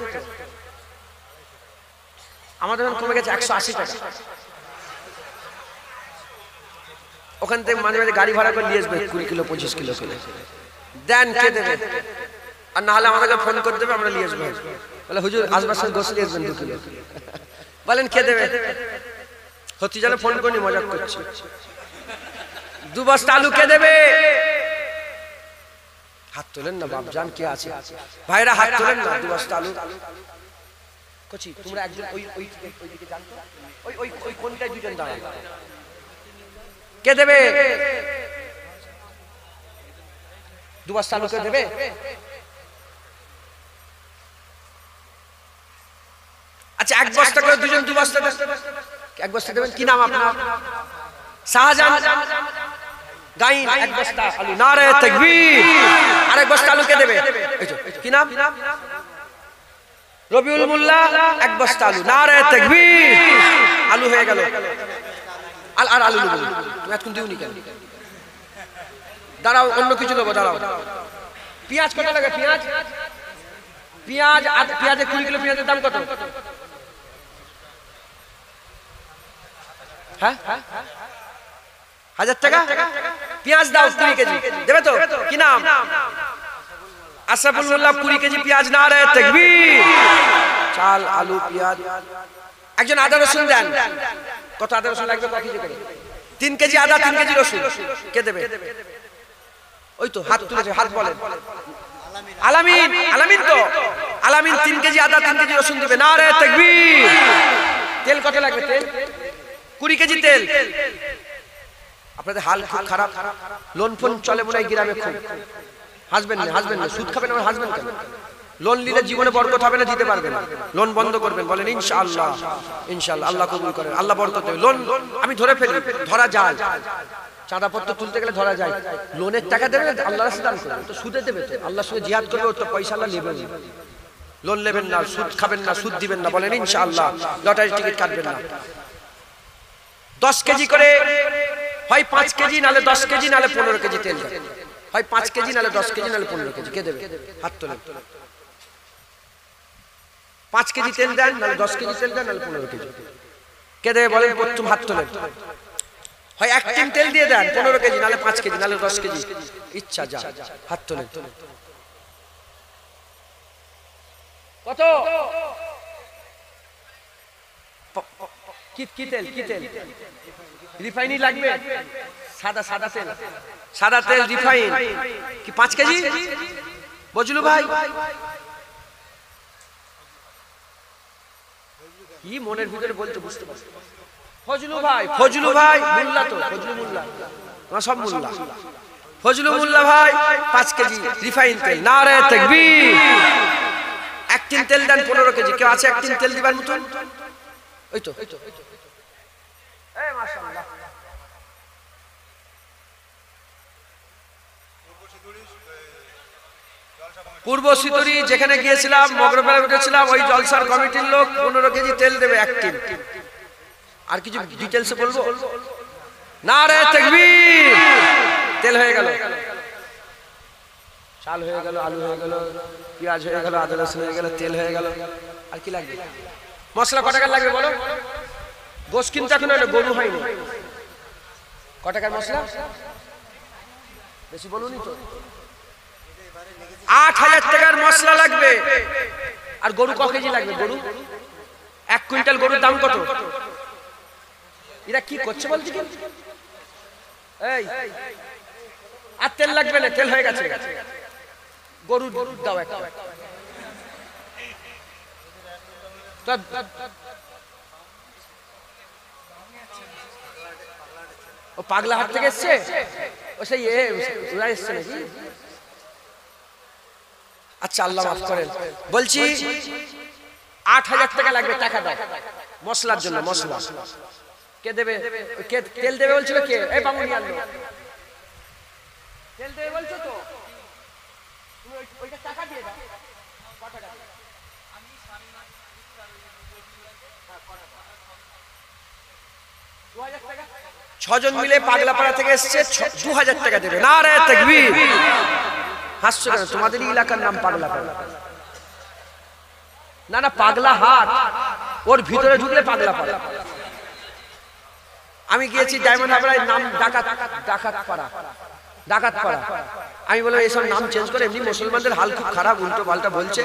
আমাদের কমে গেছে 180 টাকা। ওখান থেকে মাঝে মাঝে গাড়ি ভাড়া করে নিয়ে আসবে 20 কিলো 25 কিলো করে দেন, কে দেবে? আর না হলে আমাদেরকে ফোন করে দেবে, আমরা নিয়ে আসবো। বলে হুজুর আসবার সময় গোশ নিয়ে আসবেন 2 কিলো। বলেন কে দেবে? হতে জানে ফোন করে মজা করছি। 2 বস্তা আলু কে দেবে? হাত তোলেন না বাপজান, কে আছে? ভাইরা হাত তোলেন না। 2 বস্তা আলু। কচি তোমরা একজন ওই দিকে জানতো, ওই কোনটায় দুজন দাঁড়ায়, কে দেবে? 2 বস্তা আলু কে দেবে? আচ্ছা 1 বস্তা করে দুজন 2 বস্তা, 1 বস্তা দেবেন। কি নাম আপনার? শাহজাহান গাইন। 1 বস্তা আলু, নারে তাকবীর। আর 1 বস্তা আলু কে দেবে? কি নাম? রবিউল মোল্লা। 1 বস্তা আলু, নারে তাকবীর। আলু হয়ে গেল। আর আলু নেব তুমি এখন দিওনি কেন? দাঁড়াও, অন্য কিছু নেবো, দাঁড়াও। পেঁয়াজ কত লাগে? পেঁয়াজ 20 কিলো। পেঁয়াজের দাম কত? হ্যাঁ 1000 টাকা। পেঁয়াজ দাও 20 কেজি, দেবে তো? কি নাম? আশরাফুল মোল্লা। 20 কেজি পেঁয়াজ। নারে তাকবীর। চাল, আলু, পেঁয়াজ। একজন আদা রসুন দেন। কত আদা রসুন লাগবে? কত কেজি করে? 3 কেজি আদা, 3 কেজি রসুন। কে দেবে? ওই তো হাত তুলেছে, হাত বলেন। আলামিন। আলামিন তো আলামিন 3 কেজি আদা, 3 কেজি রসুন দেবে। নারে তাকবীর। তেল কত লাগবে? তেল 20 কেজি তেল। আপনাদের হাল খুব খারাপ। লোন ফোন চলে মনে হয় গ্রামে খুব। হাসবেন না, হাসবেন না। সুদ খাবেন, আমার হাসবেন কেন? লোন নিলে জীবনে বরকত হবে না, দিতে পারবেন না। লোন বন্ধ করবেন, বলেন ইনশাআল্লাহ। ইনশাআল্লাহ আল্লাহ কবুল করেন, আল্লাহ বরকত দেবে। লোন আমি ধরে ফেলি, ধরা যায়। চাঁদাপত্র তুলতে গেলে ধরা যায়। লোনের টাকা দেবে, আল্লাহর রাস্তায় দান করবেন, তো সুদে দেবে তো। আল্লাহর সঙ্গে জিহাদ করবে, ওর তো পয়সা আল্লাহ নেবেন। লোন নেবেন না, সুদ খাবেন না, সুদ দিবেন না, বলেন ইনশাআল্লাহ। লটারি টিকিট কাটবেন না। 10 কেজি করে, হয় 5 কেজি, নালে 10 কেজি, নালে 15 কেজি তেল দেন। হয় 5 কেজি, নালে 10 কেজি, নালে 15 কেজি। কে দেবে? হাত তোলেন। 5 কেজি তেল দেন, নালে 10 কেজি তেল দেন, নালে 15 কেজি। কে দেবে বলেন? প্রথম হাত তোলেন। হয় 1 টিন তেল দিয়ে দেন, 15 কেজি, নালে 5 কেজি, নালে 10 কেজি। ইচ্ছা যা। হাত তোলেন। কত? কি তেল? কি তেল? রিফাইনি লাগবে? সাদা সাদা তেল, সাদা তেল রিফাইন। কি 5 কেজি? বজলু ভাই কি মনের ভিতরে বলতে বুঝতে পারছি। ফজলু ভাই, ফজলু ভাই মোল্লা তো, ফজলু মোল্লা, তোমার সব মোল্লা। ফজলু মোল্লা ভাই 5 কেজি রিফাইন তেল। নারে তাকবীর। 1 টিন তেল দেন, 15 কেজি। কেউ আছে 1 টিন তেল দিবার মতন? ওই তো, এই মাশাআল্লাহ। পূর্ব সিতুরি যেখানে গিয়েছিলাম, মগরবেলা উঠেছিলাম, ওই জলসার কমিটির লোক 15 কেজি তেল দেবে 1 টিন। আর কিছু ডিটেইলসে বলবো? নারে তাকবীর। তেল হয়ে গেল, চাল হয়ে গেল, আলু হয়ে গেল, পেঁয়াজ হয়ে গেল, আদা রসুন হয়ে গেল, তেল হয়ে গেল। আর কি লাগবে? মশলা কত টাকা লাগবে বলো? গোশ কিনতে এখন হলো, গরু হয়নি। কত টাকার মশলা? বেশি বলুনি তো। 8000 টাকার মশলা লাগবে। আর গরু ক কেজি লাগবে? গরু 1 কুইন্টাল। গরুর দাম কত? এরা কি করছে বলছি কি? এই আর তেল লাগবে না, তেল হয়ে গেছে। গরুর দাও একটা। ও পাগলাহাট থেকে এসছে? ও সেই ওরা এসছে নাকি? আচ্ছা আল্লাহ মাফ করেন। বলছি 8000 টাকা লাগবে। টাকা দাও মশলার জন্য। মশলা কে দেবে? কে তেল দেবে বলছিল? কে? এই বামুনি আনলো তেল দেবে বলছো তো? তুমি ওইটা টাকা দিয়ে দাও। কত টাকা? আমি স্বামী মা 2000 টাকা। 6 জন মিলে পাগলাপাড়া থেকে এসেছে, 2000 টাকা দেবে। নারে তাকবীর। হাসছো কেন? তোমাদের এলাকার নাম পাগলাপাড়া। না না, পাগলাহাট। ওর ভিতরে ঢুকলে পাগলাপাড়া। আমি গিয়েছি ডায়মন্ড হাবড়ায়, নাম ডাকাতপাড়া। ডাকাতপাড়া। আমি বললাম এইসব নাম চেঞ্জ করে, এমনি মুসলমানদের হাল খুব খারাপ, উল্টো পাল্টা বলছে,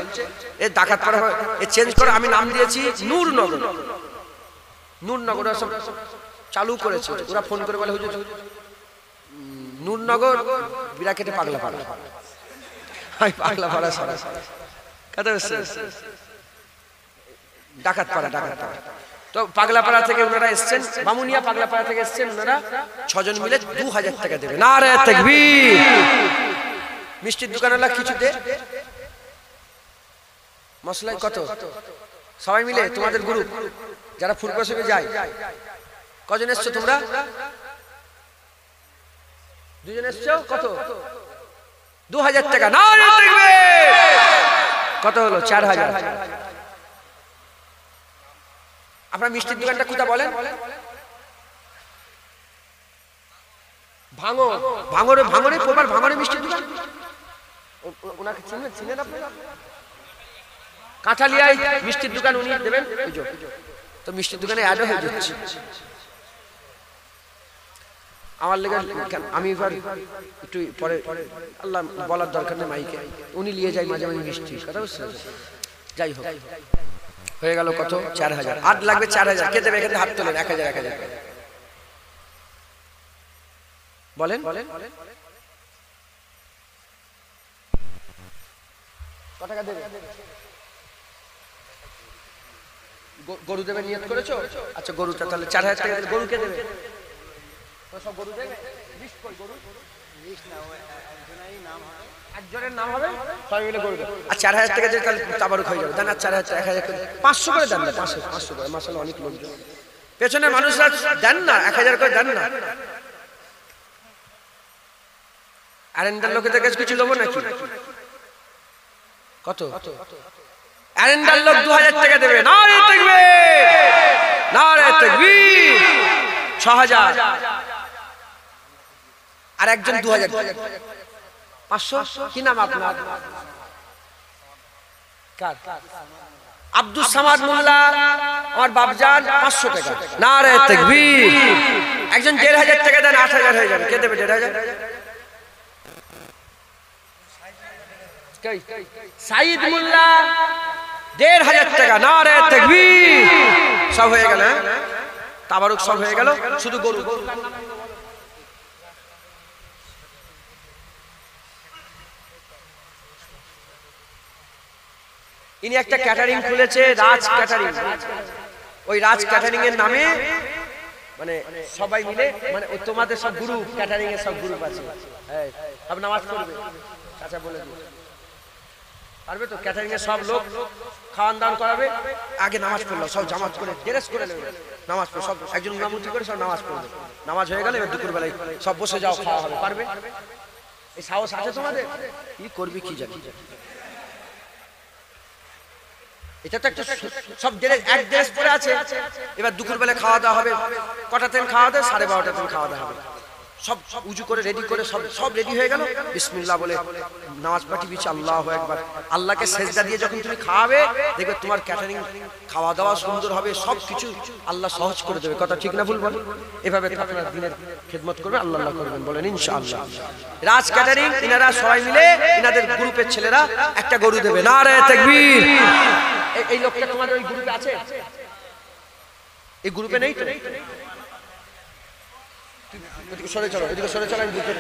এ ডাকাতপাড়া এ চেঞ্জ করে। আমি নাম দিয়েছি নূরনগর। নূরনগর সব চালু করেছে। ওরা ফোন করে বলে হুজুর নূরনগর বিরাকেটে পাগলাপাড়া। আমি পাগলাপাড়া সারা কথা হচ্ছে ডাকাতপাড়া। ডাকাতপাড়া তো পাগলাপাড়া থেকে ওনারা এসছেন, বামুনিয়া পাগলাপাড়া থেকে এসছেন ওনারা। 6 জন মিলে 2000 টাকা দেবে। নারে তাকবীর। মিষ্টির দোকানওয়ালা কিছু দে। মশলা কত? সবাই মিলে তোমাদের গ্রুপ যারা ফুরকসবে যায়, কজন এসছো তোমরা? 2 জন এসছো। কত? 2000 টাকা। নারে তাকবীর। কত হলো? 4000। আপনার মিষ্টির দোকানটা কোথা বলেন? ভাঙর। ভাঙরে ভাঙরে প্রবার ভাঙরে মিষ্টির দোকান। ওনাকে চিনেন আপনারা? কাঁঠালিয়ায় মিষ্টির দোকান উনি দেবেন। তো মিষ্টির দোকানে অ্যাড হয়ে যাচ্ছে। আমার লেগে আমি এবার একটু পরে আল্লাহ বলার দরকার নেই মাইকে, উনি নিয়ে যায় মাঝে মাঝে বৃষ্টি, কথা বুঝছেন? যাই হোক, হয়ে গেল কত? 4000। আর লাগবে 4000। কে দেবে? এখানে হাত তোলেন। 1000 1000 বলেন। কত টাকা দেবে? গরু দেবে নিয়ত করেছো? আচ্ছা গরুটা তাহলে 4000 টাকা দেবে। গরু কে দেবে? সব গরু দেবে? 20 কই গরু? 20 না, ওই একজনেরই নাম হবে, একজনের নাম হবে, সবাই মিলে গরু দেবে। আর 4000 টাকা দিয়ে তাহলে তাবারুক হয়ে যাবে। দেন আর 4000 1000 করে 500 করে দেন না, 500 করে। মাশাআল্লাহ অনেক লোক পেছনে মানুষরা দেন না, 1000 করে দেন না। আরেন্দার লোকেদের কাছে কিছু লোভ নাকি? কত? আরেন্দার লোক 2000 টাকা দেবে। নারে তাকবীর, নারে তাকবীর। 6000। আর একজন 2000। 500। কি নাম আপনার? কার? আব্দুল সামাদ মোল্লা, আমার বাপজান। 500 টাকা। নারে তাকবীর। একজন 1500 টাকা দেন, 8000 হয়ে যাবে। কে দেবে 1500? সাইদ মোল্লা 1500 টাকা। নারে তাকবীর। সব হয়ে গেল, তাবারুক সব হয়ে গেল, শুধু গরু। ইনি একটা ক্যাটারিং খুলেছে, রাজ ক্যাটারিং। ওই রাজ ক্যাটারিং এর নামে মানে সবাই মিলে, মানে তোমাদের সব গ্রুপ, ক্যাটারিং এর সব গ্রুপ আছে। হ্যাঁ, সব নামাজ পড়বে। আচ্ছা বলে দিন, পারবে তো? ক্যাটারিং এর সব লোক খাওয়ান দাওয়ান করাবে। আগে নামাজ পড়লো, সব জামাত করে ড্রেস করে নেবে, নামাজ পড়ে সব একজন ইমামতি করে সব নামাজ পড়বে। নামাজ হয়ে গেলে এবার দুপুর বেলায় সব বসে যাও, খাওয়া হবে। পারবে? এই সাহস আছে তোমাদের? কি করবি কি জানি। এটা তো একটা সব এক ড্রেস পরে আছে। এবার দুপুর বেলা খাওয়া দাওয়া হবে। কটা থেকে খাওয়া দাওয়া? 12:30 থেকে খাওয়া দাওয়া হবে। সব উজু করে রেডি করে সব রেডি হয়ে গেল। বিসমিল্লাহ বলে নামাজ পাঠি বিছে, আল্লাহু আকবার। আল্লাহকে সেজদা দিয়ে যখন তুমি খাওয়াবে, দেখবে তোমার ক্যাটারিং খাওয়া দাওয়া সুন্দর হবে, সব কিছু আল্লাহ সহজ করে দেবে। কথা ঠিক না ভুল বল? এভাবে আপনারা দিনের খেদমত করবে, আল্লাহ আল্লাহ করবেন, বলেন ইনশাআল্লাহ। রাজ ক্যাটারিং ইনারা সবাই মিলে, ইনাদের গ্রুপের ছেলেরা একটা গরু দেবে। নারে তাকবীর। এই লোকটা তোমাদের ওই গ্রুপে আছে? এই গ্রুপে নেই তো? এদিকে সরে চলো, এদিকে সরে চলো। আমি বুঝতে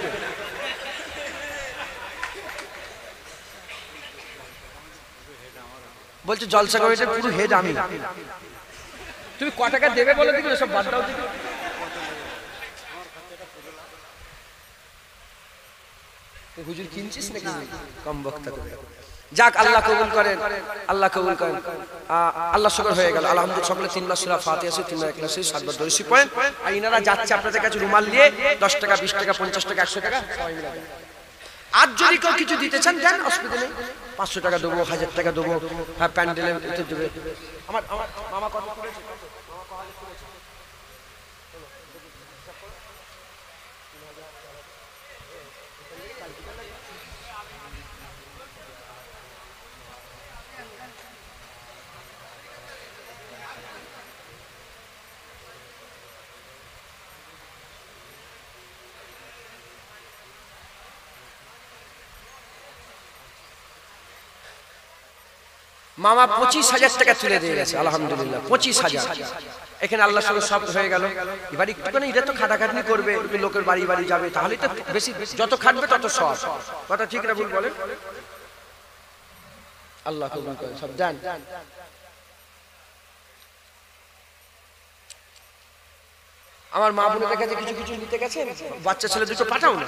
বলছি জলসা কমিটির পুরো হেড আমি। তুমি ক টাকা দেবে বলে দিবি, সব বাদ দাও দিবি। হুজুর কিনছিস নাকি? কম বক্তা করে। যাক, আল্লাহ কবুল করেন, আল্লাহ কবুল করেন। আল্লাহ শুকর হয়ে গেল। আলহামদুলিল্লাহ। সকলে 3 বার সূরা ফাতিহা আছে, 3 বার ইখলাস আছে, 7 বার দরুদ পড়েন। আর ইনারা যাচ্ছে আপনাদের কাছে রুমাল নিয়ে, 10 টাকা 20 টাকা 50 টাকা 100 টাকা সবাই মিলে দেন। আর যদি কেউ কিছু দিতে চান দেন, অসুবিধা নেই। 500 টাকা দেবো, 1000 টাকা দেবো। হ্যাঁ, প্যান্ডেলের ভিতরে দেবে। আমার মামা কত করেছে? মামা 25,000 টাকা তুলে দিয়ে গেছে, আলহামদুলিল্লাহ। 25,000। এখানে আল্লাহ সঙ্গে সব হয়ে গেল। এবার একটুখানি এটা তো খাটাখাটনি করবে, একটু লোকের বাড়ি বাড়ি যাবে, তাহলে তো বেশি, যত খাটবে তত সব। কথা ঠিক না ভুল বলেন? আল্লাহ কবুল করে। সব দেন। আমার মা বোনের কাছে কিছু কিছু নিতে গেছেন, বাচ্চা ছেলে দুটো পাঠাও না।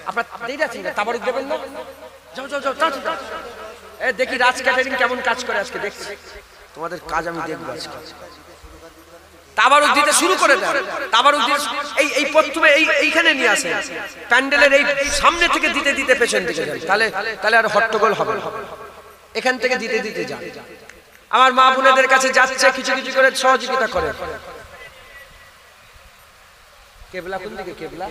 আপনার দেরি আছে, তাবারুক দেবেন না? যাও যাও যাও, যাও। দেখি রাজ ক্যাটারিং কেমন কাজ করে আজকে, দেখছি তোমাদের কাজ আমি দেখবো আজকে। তাবারুক দিতে শুরু করে দেন। তাবারুক দিয়ে এই প্রথমে এইখানে নিয়ে আসে, প্যান্ডেলের এই সামনে থেকে দিতে দিতে পেছন দিকে যান, তাহলে আর হট্টগোল হবে। এখান থেকে দিতে দিতে যান। আমার মা বোনেদের কাছে যাচ্ছে, কিছু কিছু করে সহযোগিতা করে। কেবলা কোন দিকে? কেবলা